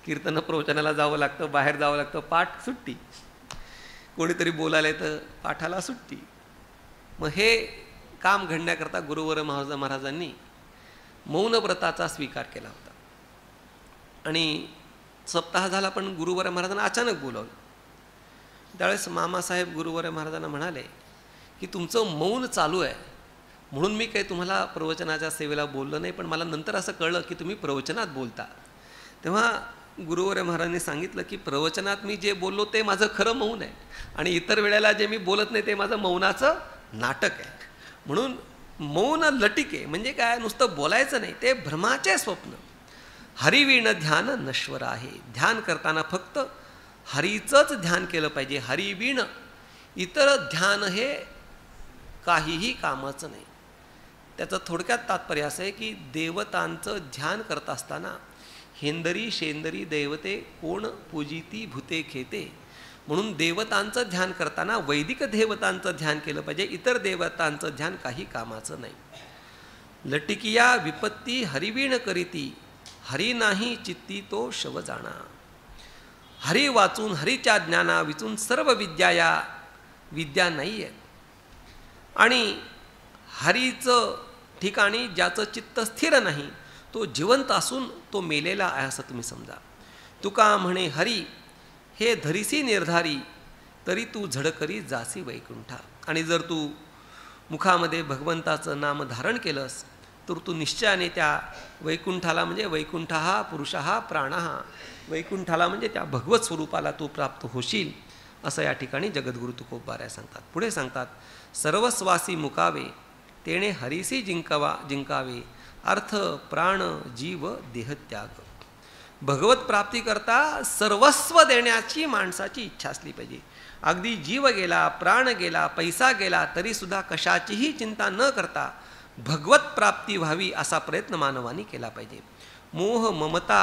कीर्तन प्रवचनाला जावं लागतं, बाहेर जावं लागतं, पाठ सुट्टी, कोणीतरी बोलायला तर पाठाला सुट्टी. मग हे काम घडण्याकरता गुरुवर्य महाराजांनी मौनव्रताचा स्वीकार केला होता. आणि सप्ताह झाला, पण गुरुवर्य महाराजांना अचानक बोलावलं. त्यावेळेस मामासाहेब गुरुवर्य महाराजांना म्हणाले की तुमचं मौन चालू आहे म्हणून मी काही तुम्हाला प्रवचनाच्या सेवेला बोललो नाही, पण मला नंतर असं कळलं की तुम्ही प्रवचनात बोलता. तेव्हा गुरुवर्य महाराजांनी सांगितलं की प्रवचनात मी जे बोललो ते माझं खरं मौन आहे, आणि इतर वेळेला जे मी बोलत नाही ते माझं मौनाचं नाटक आहे. म्हणून मौन लटिके म्हणजे काय? नुसतं बोलायचं नाही, ते भ्रमाचे स्वप्न. हरिवीण ध्यान नश्वर आहे. ध्यान करताना फक्त हरीचंच ध्यान केलं पाहिजे. हरिवीण इतर ध्यान हे काहीही कामाचं नाही. त्याचं थोडक्यात तात्पर्य असं आहे की देवतांचं ध्यान करत असताना हेंदरी शेंदरी दैवते कोण पूजिती भूते खेते. म्हणून देवतांचं ध्यान करताना वैदिक देवतांचं ध्यान केलं पाहिजे. इतर देवतांचं ध्यान काही कामाचं नाही. लटिकिया विपत्ती हरिवीण करीती हरी नाही चित्ती तो शव जाणा. हरी वाचून हरीच्या ज्ञाना विचून सर्व विद्या या विद्या नाही आहेत. आणि हरीचं ठिकाणी ज्याचं चित्त स्थिर नाही तो जिवंत असून तो मेलेला आहे असं तुम्ही समजा. तुका म्हणे हरी हे धरिसी निर्धारी तरी तू झडकरी जासी वैकुंठा. आणि जर तू मुखामध्ये भगवंताचं नाम धारण केलंस तर तू निश्चयाने त्या वैकुंठाला, म्हणजे वैकुंठ हा पुरुष हा प्राण हा, वैकुंठाला म्हणजे त्या भगवत स्वरूपाला तू प्राप्त होशील असं या ठिकाणी जगद्गुरु तुकोबाराय सांगतात. पुढे सांगतात सर्वस्वासी मुकावे तेणे हरीसी जिंकावे अर्थ प्राण जीव देहत्याग. भगवत प्राप्तीकरता सर्वस्व देण्याची माणसाची इच्छा असली पाहिजे. अगदी जीव गेला, प्राण गेला, पैसा गेला तरीसुद्धा कशाचीही चिंता न करता भगवत प्राप्ती व्हावी असा प्रयत्न मानवाने केला पाहिजे. मोह ममता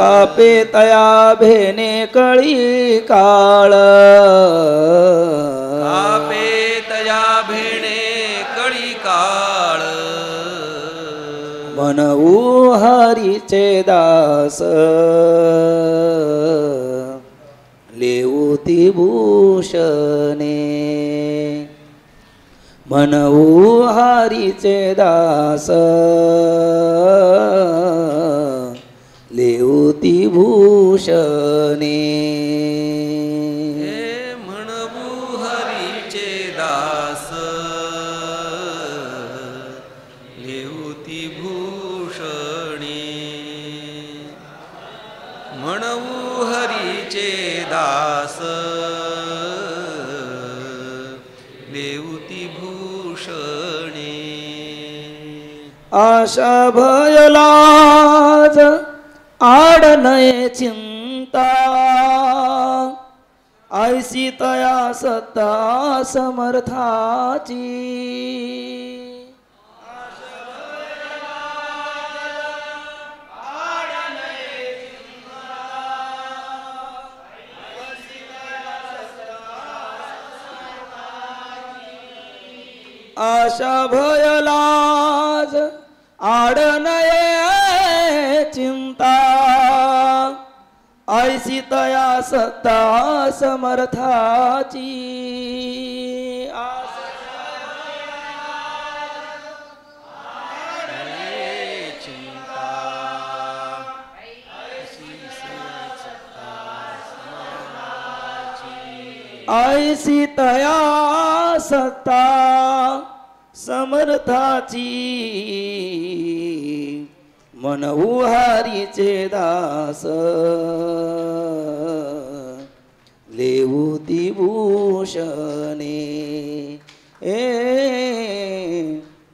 कापे तया भेने कळी काळ कापे तया भेणे कळी काळ म्हणू हरीचे दास लेऊती भूषणे म्हणू हरीचे दास लेऊती भूषणे हे म्हणू हरीचे दास लेऊती भूषणे म्हणू हरीचे दास लेऊती भूषणे आशा भयलाज आड नये चिंता ऐसी तया सत्ता समर्थाची आशा भयलाज आड नये चिंता ऐसी तया सत्ता समर्थाची ऐसी तया सत्ता समर्थाची म्हणू हरीचे दास लेऊती भूषणे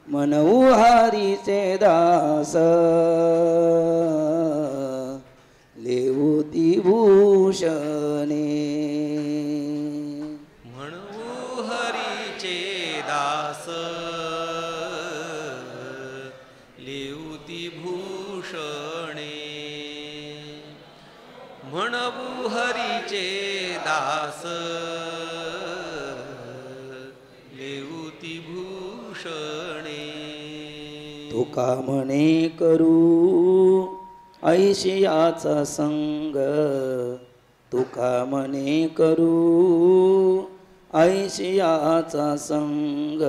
म्हणू हरीचे दास लेऊती भूषणे म्हणू हरीचे दास लेऊती भूषणे म्हणू हरीचे दास लेऊती भूषणे तुका म्हणे करू ऐशियाचा संग तुका म्हणे करू ऐशियाचा संग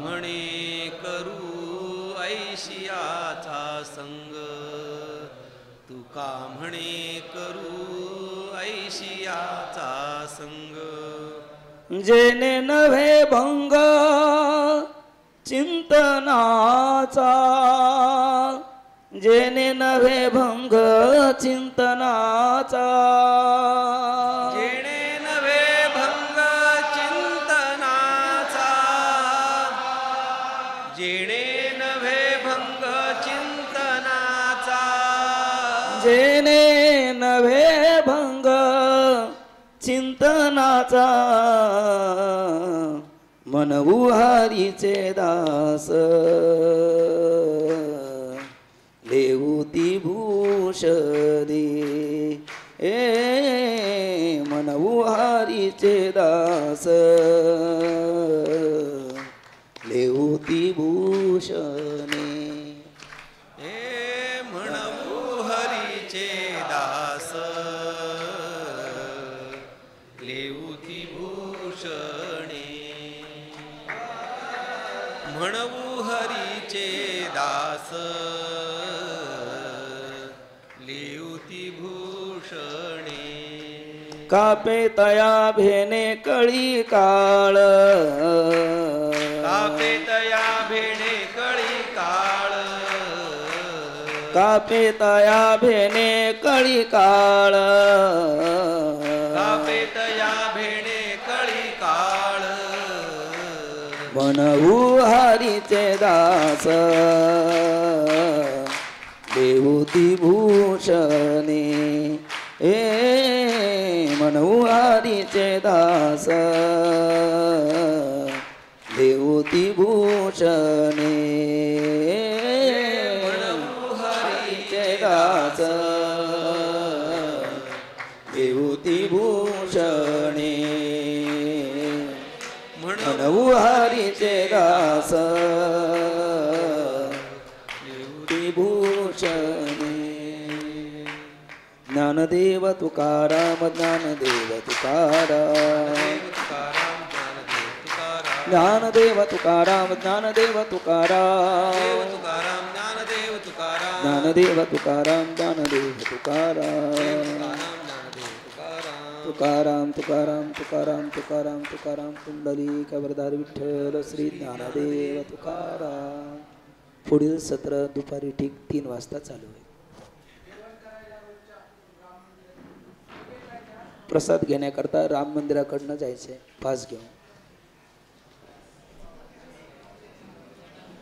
म्हणे करू ऐशियाचा संग तुका म्हणे करू ऐशियाचा संग जेने नव्हे भंग चिंतनाचा जेने नव्हे भंग चिंतनाचा जेणे नव्हे भंग चिंतनाचा जेणे नव्हे भंग चिंतनाचा जेने नव्हे भंग चिंतनाचा म्हणू हरीचे दास लेऊती भूषणे म्हणू हरीचे दास लेऊती भूषणे हे म्हणू हरीचे दास लेऊती भूषणे म्हणू हरीचे दास लेऊती भूषणे कापे तया भेने कळी काळ कापे तया भेणे कळी काळ कापे तया भेने कळी काळ कापे तया भेणे कळी काळ म्हणू हरीचे दास लेऊती भूषणे म्हणू हरीचे दास लेऊती भूषणे म्हणू हरीचे दास हरीचे दास विभूषणे ज्ञानदेव तुकाराम ज्ञानदेव तुकाराम ज्ञानदेव तुकाराम ज्ञानदेव तुकाराम ज्ञानदेव तुकाराम ज्ञानदेव तुकाराम तुकाराम तुकाराम तुकाराम तुकाराम तुकाराम पुंडलिक वरदार विठ्ठल श्री ज्ञानदेव तुकाराम. पुढील सत्र दुपारी ठीक 3 वाजता चालू आहे. प्रसाद घेण्याकरता राम मंदिराकडनं जायचंय. पास घेऊन